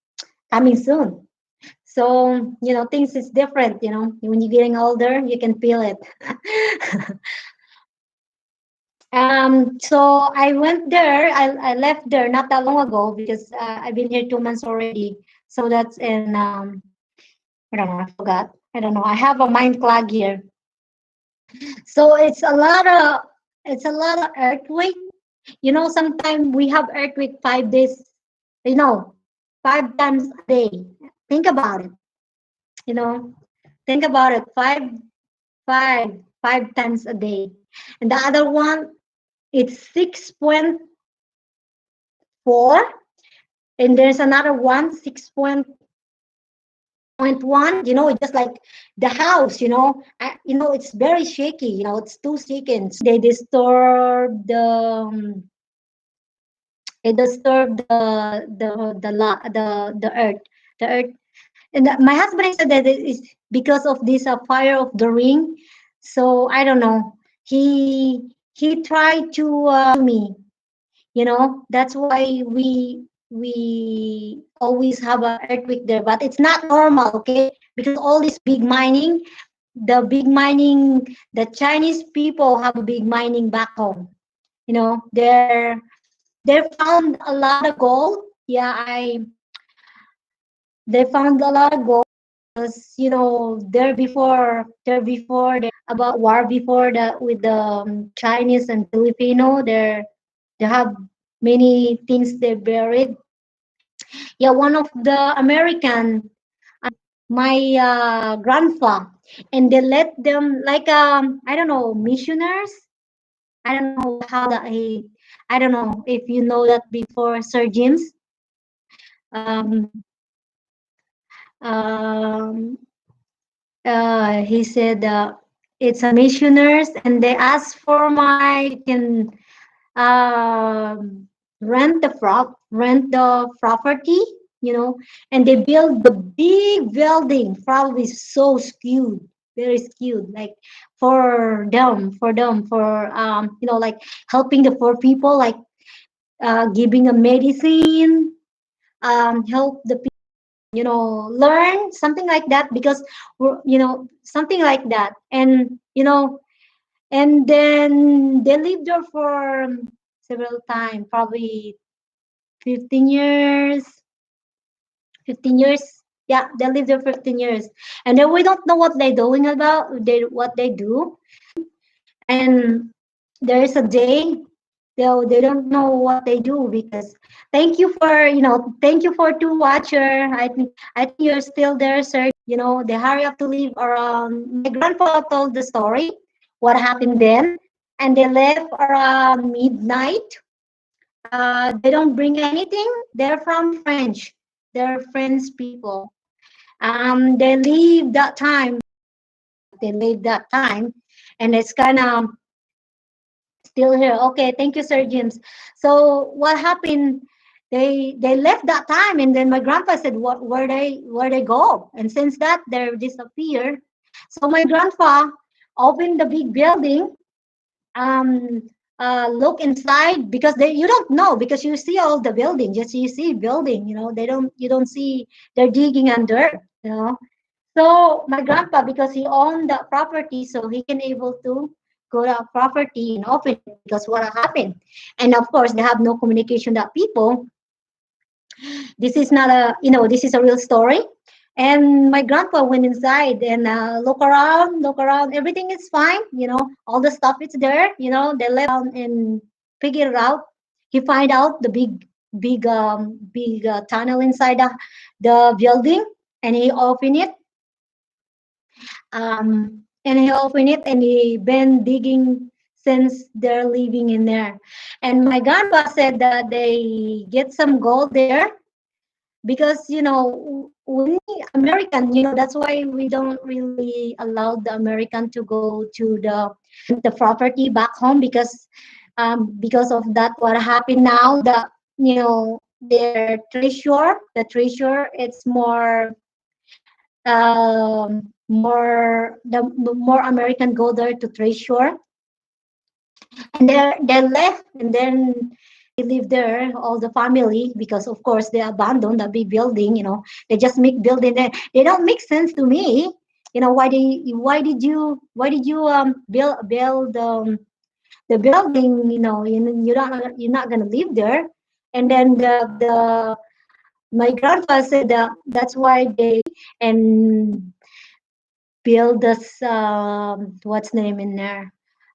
coming soon. So things is different. When you're getting older, you can feel it. So I went there. I left there not that long ago because I've been here 2 months already. So that's in I don't know. I forgot. I don't know. I have a mind clog here. So it's a lot of earthquake. Sometimes we have earthquake 5 days. You know, 5 times a day. Think about it. You know, think about it. Five times a day, and the other one it's 6.4, and there's another one 6.1. Just like the house. It's very shaky. It's too shaky. And they disturb the earth, the earth. And my husband said that it is because of this fire of the ring. So I don't know. He tried to me. That's why we always have a earthquake there, but it's not normal, okay? Because all this big mining, the Chinese people have a big mining back home. They found a lot of gold. Yeah, they found a lot of gold. Because there before about war before that with the Chinese and Filipino. They have many things they buried. Yeah, one of the American, my grandpa, and they let them like I don't know, missionaries. I don't know how that I don't know if you know that before, Sir James. Um, um, he said it's a missionaries, and they asked for my can um, rent the property, and they build the big building, probably so skewed, very skewed, like for like helping the poor people, like giving a medicine, help the people, learn something like that, because something like that. And then they lived there for several times, probably 15 years. 15 years. Yeah, they lived there 15 years. And then we don't know what they're doing what they do. And there is a day they don't know what they do, because thank you for two watcher. I think you're still there, sir. They hurry up to leave around. My grandpa told the story what happened then, and they left around midnight. They don't bring anything. They're from French. They're French people. They leave that time. They leave that time, and it's kind of still here. Okay, thank you, Sir James. So what happened? They left that time, and then my grandpa said, "What? Where they go?" And since that, they disappeared. So my grandpa opened the big building. Um, look inside because you don't know because you see all the building, just you see building, you don't see they're digging under. So my grandpa, because he owned the property, so he can able to go to a property and open it because what happened. And of course, they have no communication that people. This is not this is a real story. And my grandpa went inside and look around. Everything is fine. All the stuff is there. They left down and figure it out. He find out the big tunnel inside the building, and he open it. And he opened it and he been digging since they're living in there. And my grandpa said that they get some gold there because when American, that's why we don't really allow the American to go to the property back home because of that what happened now, the their treasure, it's more American go there to treasure, and they left, and then they live there, all the family, because of course they abandoned the big building. They just make building there. They don't make sense to me. Why did you build the building? You're not gonna live there. And then the my grandpa said that that's why they and build this what's the name in there,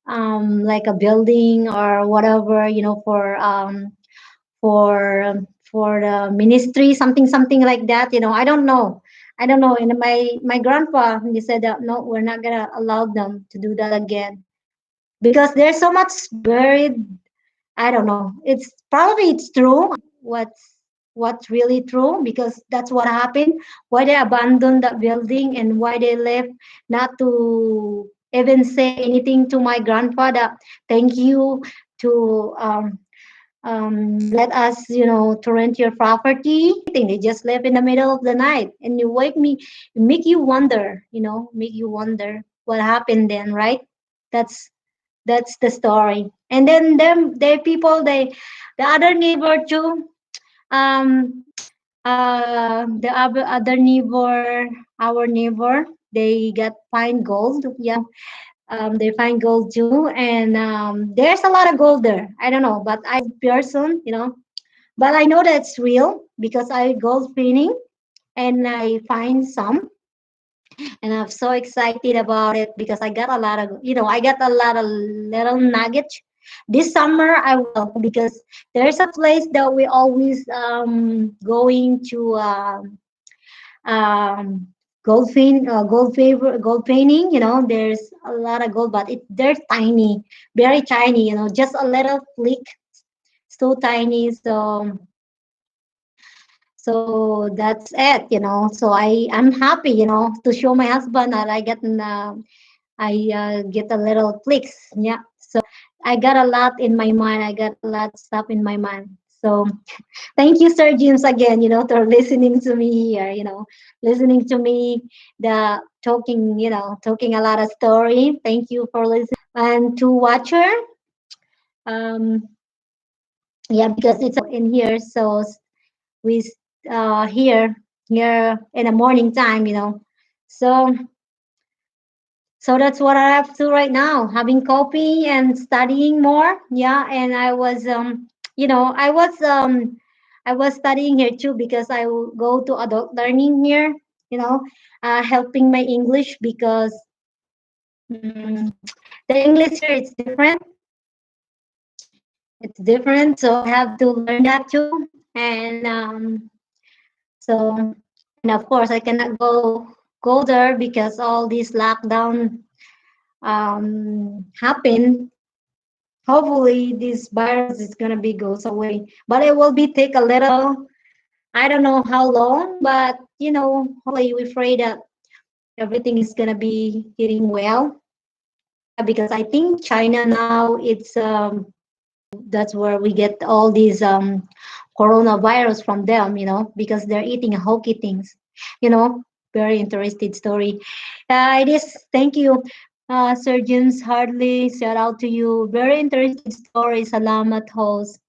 like a building or whatever, for the ministry, something like that. I don't know. And my grandpa, he said that no, we're not gonna allow them to do that again because there's so much buried. I don't know. It's true. What's really true, because that's what happened. Why they abandoned that building and why they left, not to even say anything to my grandfather. Thank you to let us, to rent your property. They just left in the middle of the night, and you wake me, make you wonder what happened then, right? That's that's the story. And then the people, the other neighbor too. Um, the other neighbor, our neighbor, they got fine gold. Yeah, they find gold too, and there's a lot of gold there. I don't know, but I person, but I know that's real because I gold painting and I find some, and I'm so excited about it because I got a lot of little nuggets. This summer I will, because there's a place that we always going to gold painting. There's a lot of gold, but they're tiny, very tiny. Just a little flick, so tiny. So that's it. So I'm happy. To show my husband that I get a little clicks. Yeah. So I got a lot in my mind. I got a lot of stuff in my mind. So thank you, Sir James, again, for listening to me here, listening to me, the talking a lot of story. Thank you for listening. And to Watcher, um, yeah, because it's in here. So we here in the morning time, So So that's what I have to right now, having coffee and studying more. Yeah, and I was studying here too because I will go to adult learning here. Helping my English because mm, the English here is different. It's different, so I have to learn that too. And so, and of course, I cannot go there because all this lockdown happen. Hopefully this virus is gonna be goes away, but it will be take a little. I don't know how long, but hopefully we pray that everything is gonna be getting well. Because I think China now it's that's where we get all these coronavirus from them. Because they're eating hokey things. you know Very interested story. It is. Thank you. Sir James Hardley, shout out to you. Very interesting story. Salamat, host.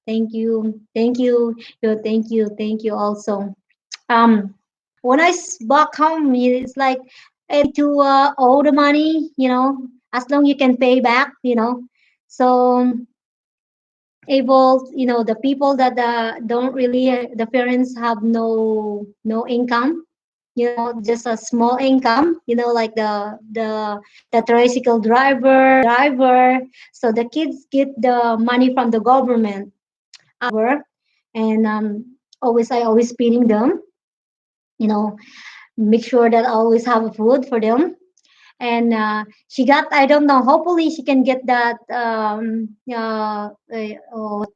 Thank you. Thank you. Thank you also. Um, when back home, it's like to owe the money, as long you can pay back, So able, the people that don't really, the parents have no income, just a small income, like the tricycle driver. So the kids get the money from the government work, and always I always feeding them, you know, make sure that I always have food for them. And she got, I don't know, hopefully she can get that to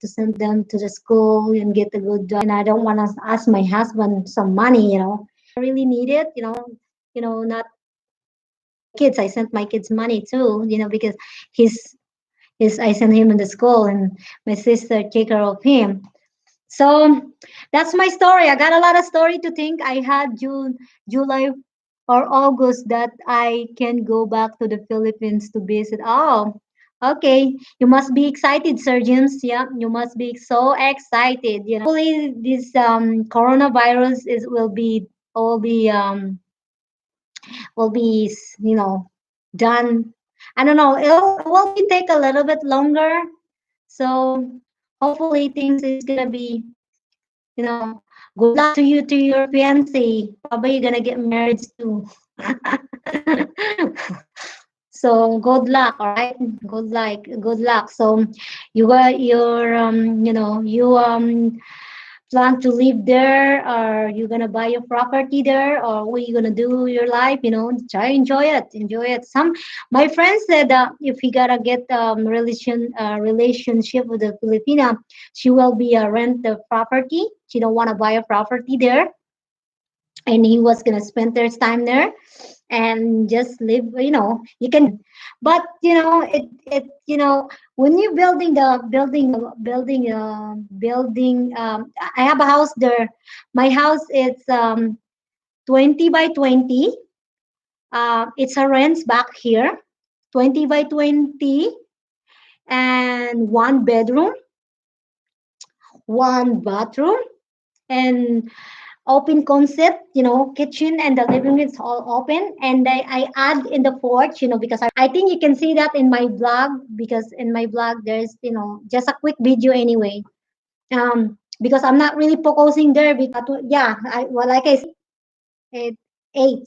send them to the school and get a good job. And I don't want to ask my husband some money, I really need it, not kids. I sent my kids money too, because he's I sent him in the school, and my sister take care of him. So that's my story. I got a lot of story to think. I had July or August that I can go back to the Philippines to visit. Oh, okay. You must be excited, Sir James. Yeah, you must be so excited. Hopefully this coronavirus will be done. I don't know. It will be take a little bit longer. So hopefully things is gonna be, good luck to you, to your fiance. Probably you're gonna get married soon. So good luck, all right? Good luck. So you got your you plan to live there, or you gonna buy a property there, or what you gonna do your life, try enjoy it. Some my friends said that if you gotta get relationship with a Filipina, she will be a rent the property. She don't want to buy a property there, and he was gonna spend their time there and just live, you can. But when you're building, I have a house there. My house, it's 20 by 20. It's a rent back here, 20 by 20, and one bedroom, one bathroom, and open concept, kitchen and the living room is all open. And I add in the porch, because I think you can see that in my blog, because in my blog there's, just a quick video anyway. Because I'm not really focusing there, because yeah, like I said, it, eight,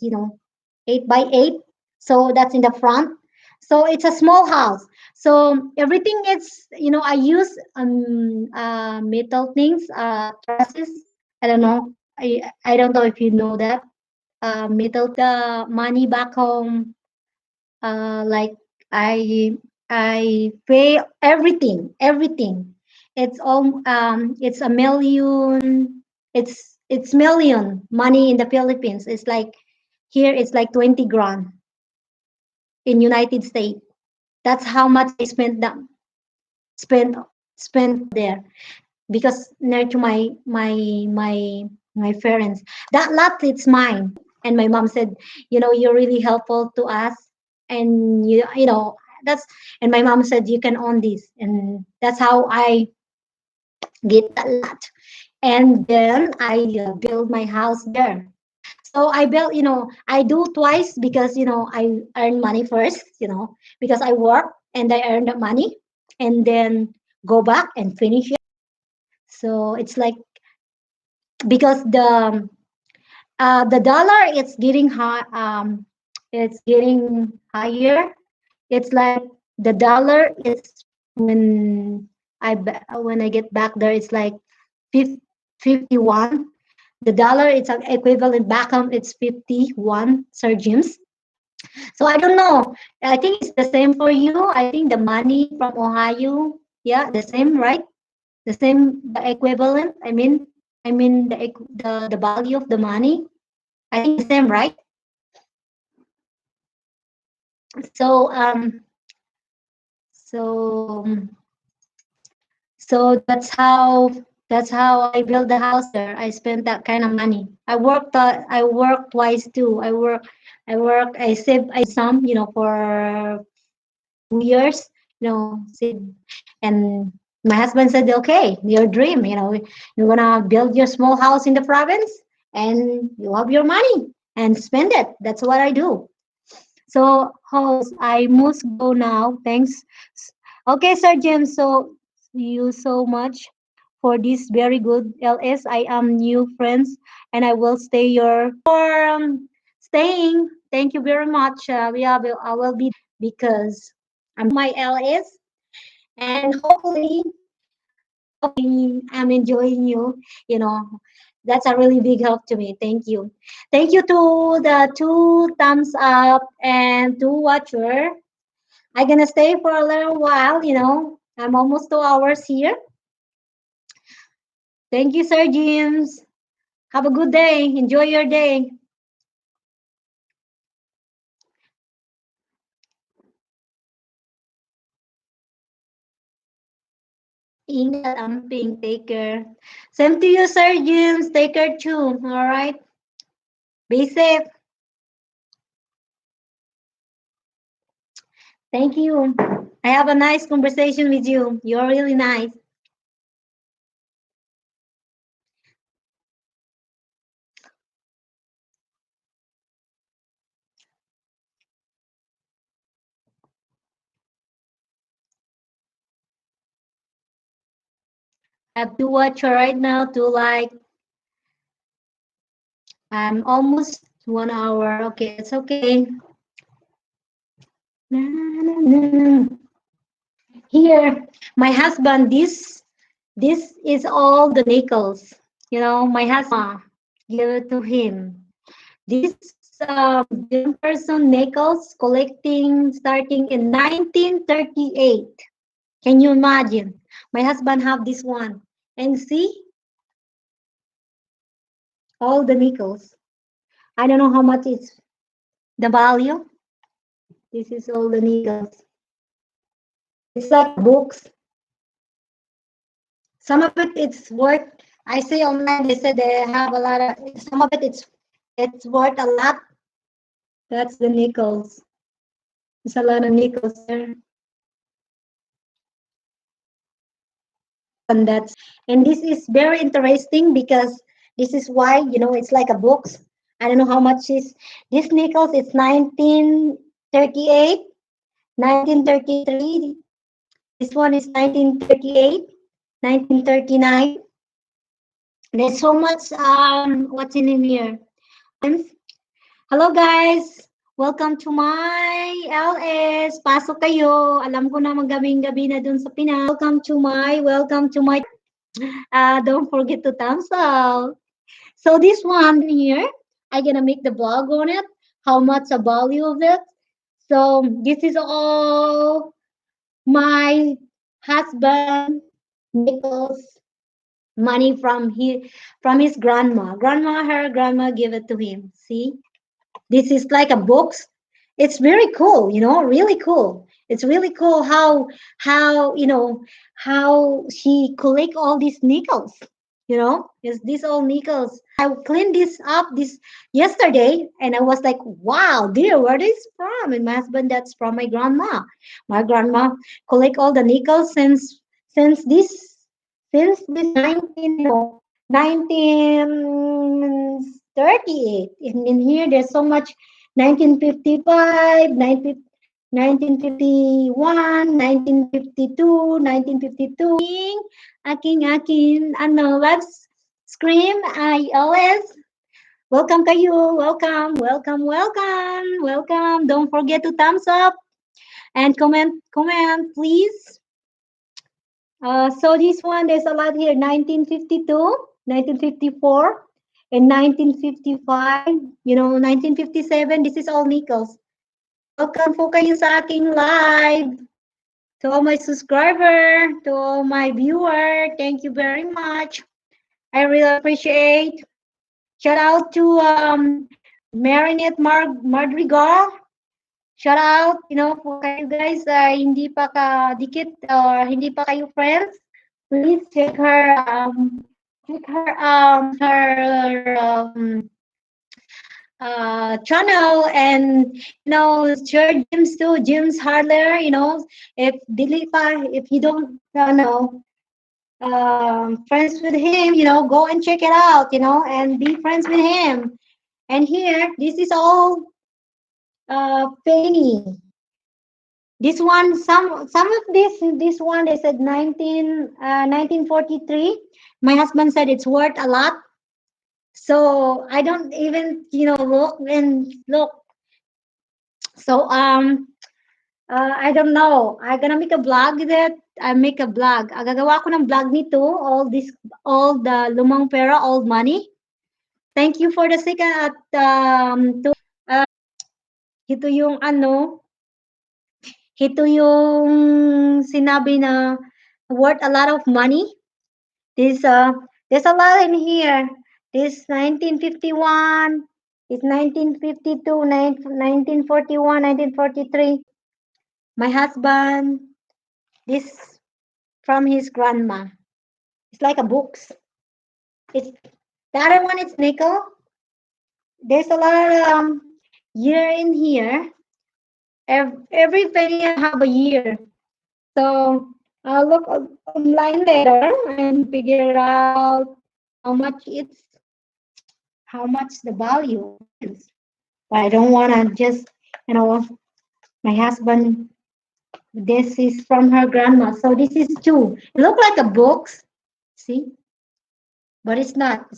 8 by 8. So that's in the front. So it's a small house. So everything is, I use metal things, trusses. I don't know. I don't know if you know that. Metal the money back home. Like I I pay everything. It's a million. It's million money in the Philippines. It's like here it's like 20 grand in United States. That's how much I spent spent there, because near to my parents. That lot it's mine. And my mom said, you're really helpful to us, and that's. And my mom said you can own this, and that's how I get that lot. And then I build my house there. So I built, I do twice, because I earn money first, because I work and I earn the money, and then go back and finish it. So it's like, because the dollar, it's getting high, it's getting higher. It's like the dollar is, when when I get back there, it's like 51. The dollar, it's an equivalent back home, it's 51, Sir James. So I don't know. I think it's the same for you. I think the money from Ohio, yeah, the same, right? The same, the equivalent. I mean the value of the money. I think the same, right? So so so that's how. That's how I built the house there. I spent that kind of money. I worked twice too. I saved some, for 2 years, saved. And my husband said, okay, your dream, you're gonna build your small house in the province and you have your money and spend it. That's what I do. So, host, I must go now. Thanks. Okay, Sir James. So, you so much for this very good LS. I am new friends, and I will stay your for staying. Thank you very much. I will be because I'm my LS, and hopefully I'm enjoying you. You know, that's a really big help to me. Thank you. Thank you to the two thumbs up and two watcher. I'm gonna stay for a little while. I'm almost 2 hours here. Thank you, Sir James. Have a good day. Enjoy your day. Ingat, Amping. Take care. Same to you, Sir James. Take care too. All right. Be safe. Thank you. I have a nice conversation with you. You're really nice. I have to watch her right now to like I'm almost 1 hour. Okay, it's okay. Na, na, na. Here, my husband, this is all the nickels. My husband give it to him. This young person nickels collecting starting in 1938. Can you imagine? My husband have this one. And see all the nickels. I don't know how much it's the value. This is all the nickels. It's like books. Some of it's worth. I see online. They said they have a lot of. Some of it's worth a lot. That's the nickels. There's a lot of nickels there. And this is very interesting because this is why it's like a books. I don't know how much is this nickels. It's 1938, 1933. This one is 1938, 1939. There's so much what's in here. Hello guys. Welcome to my LS. Pasok kayo. Alam ko na maggabing-gabi na dun sa Pinas. Welcome to my don't forget to thumbs up. So this one here, I'm gonna make the blog on it. How much the value of it? So this is all my husband Nichols money from his grandma. Her grandma gave it to him. See, this is like a box. It's very cool, really cool. It's really cool how she collect all these nickels. Is this all nickels? I cleaned this up this yesterday, and I was like, "Wow, dear, where is from?" And my husband, that's from my grandma. My grandma collect all the nickels since this 1938. In here, there's so much 1955, 1951, 1952, 1952. Aking, live scream, ILS. Welcome kayo. Welcome. Don't forget to thumbs up and comment, please. So this one, there's a lot here. 1952, 1954, and 1955. 1957. This is all nickels. Welcome po kayo sa aking live. To all my subscriber, to all my viewer, thank you very much. I really appreciate. Shout out to Marinette Madrigal. Shout out, for kayo guys, hindi pa ka dikit or hindi pa kayo friends. please check her channel, and share James too, James Harler. If Dilipa, if you don't know friends with him, go and check it out, and be friends with him. And here, this is all penny. This one, some of this one, they said 1943. My husband said it's worth a lot. So I don't even, look and look. So I don't know. I'm gonna make a blog that I make a blog. Gagawa ko ng blog nito, all the lumang pera, old money. Thank you for the second at ito yung ito yung sinabi na worth a lot of money. There's a lot in here. This 1951, it's 1952, 1941, 1943. My husband, this from his grandma. It's like a books. It's the other one. It's nickel. There's a lot of year in here. Every penny have a year. So I'll look online later and figure out how much the value is. But I don't want to just, my husband, this is from her grandma. So this is two. It look like a books, see? But it's not.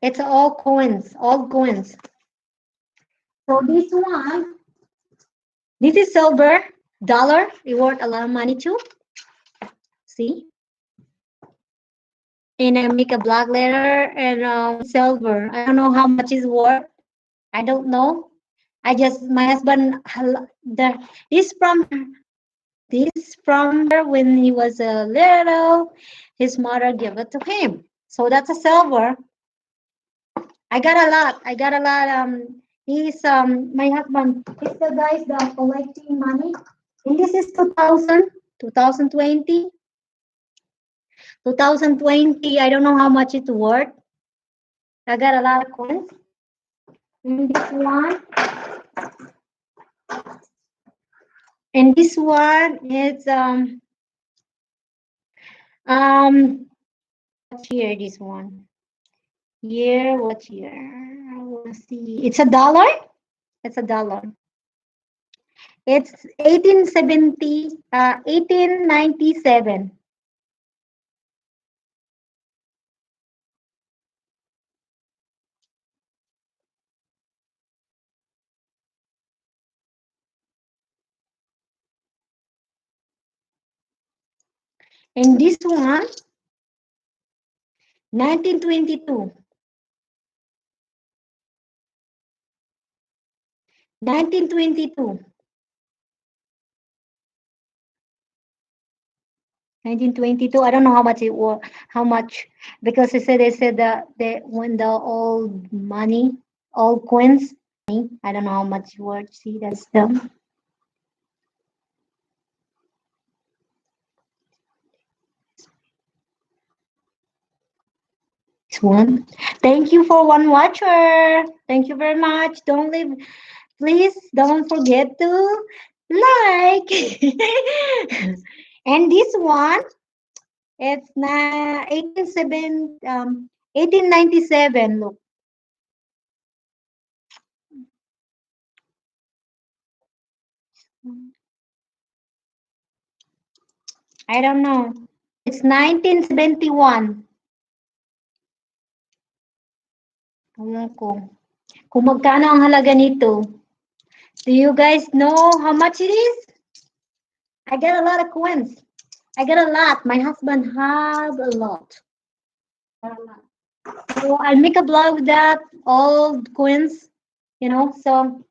It's all coins, all coins. So this one, this is silver, dollar. It worth a lot of money too. See? And I make a blog later, and silver. I don't know how much is worth. I don't know. My husband, this from her when he was a little, his mother gave it to him. So that's a silver. I got a lot. He's my husband. He's the guys that collecting money. And this is 2020. 2020. I don't know how much it's worth. I got a lot of coins. And this one. And this one is what's here? This one. Year, what year? I want to see. It's $1. It's $1. It's 1897. And this one, 1922. 1922. 1922. I don't know how much it was. How much? Because they said that when the old money, old coins. I don't know how much it worth. See, that's them. One. Thank you for one watcher. Thank you very much. Don't leave. Please don't forget to like. And this one, it's 1897. Look. I don't know. It's 1971. Alam ko. Kung magkano ang halaga nito. Do you guys know how much it is? I got a lot of coins. I got a lot. My husband has a lot. So I'll make a blog with that, all coins, so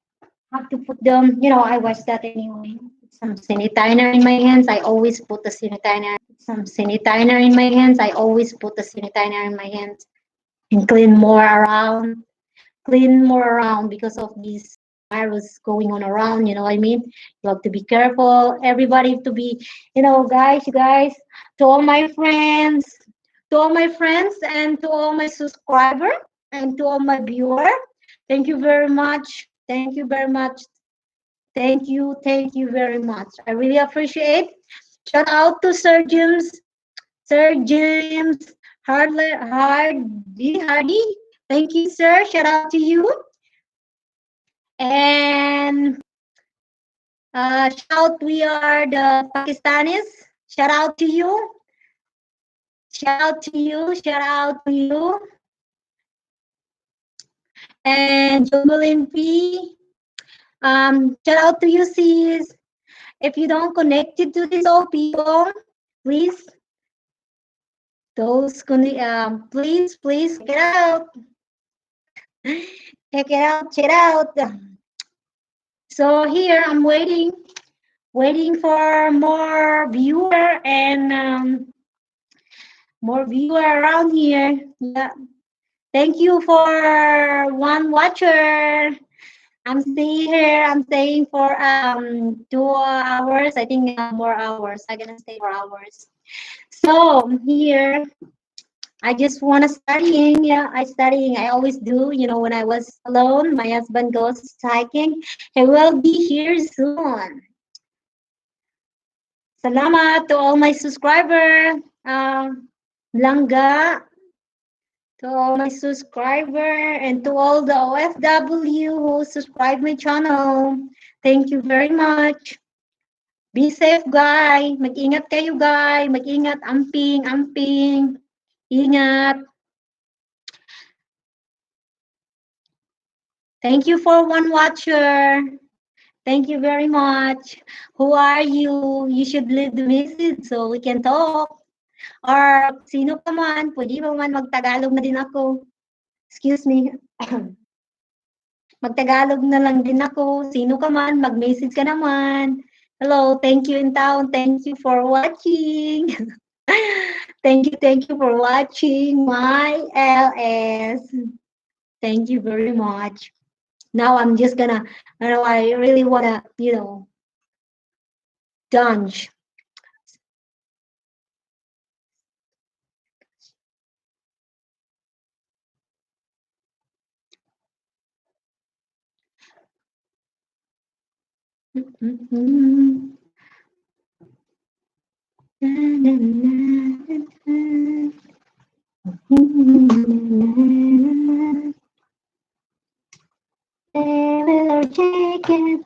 I have to put them, I watch that anyway. Some sanitizer in my hands. I always put the sanitizer. Some sanitizer in my hands. I always put the sanitizer in my hands and clean more around because of these virus going on around. You know what I mean? You have to be careful. Everybody to be, guys, you guys, to all my friends, and to all my subscriber and to all my viewer. Thank you very much. Thank you very much. Thank you very much. I really appreciate. Shout out to Sir James Hardy. Thank you, sir. Shout out to you. And shout, we are the Pakistanis. Shout out to you. Shout out to you. Shout out to you. And Jumbalin P. Shout out to you, sis. If you don't connected to these old people, please, please check it out. Check it out. Check it out. So here I'm waiting for more viewer and more viewer around here. Yeah. Thank you for one watcher. I'm staying here. I'm staying for 2 hours. I think more hours. I'm gonna stay for hours. So here, I just wanna studying. Yeah, I studying. I always do. When I was alone, my husband goes hiking. He will be here soon. Salamat to all my subscriber. Langga, to all my subscriber and to all the OFW who subscribe my channel. Thank you very much. Be safe, guys. Mag-ingat kayo, guys. Mag-ingat. Amping. Ingat. Thank you for one watcher. Thank you very much. Who are you? You should leave the message so we can talk. Or sino pa man, pwede pa man mag-Tagalog na din ako. Excuse me. Mag-Tagalog na lang din ako. Sino ka man, mag-message ka naman. Hello, thank you in town. Thank you for watching. Thank you for watching my LS. Thank you very much. Now I'm just gonna, I really wanna, dunge. They will shake it.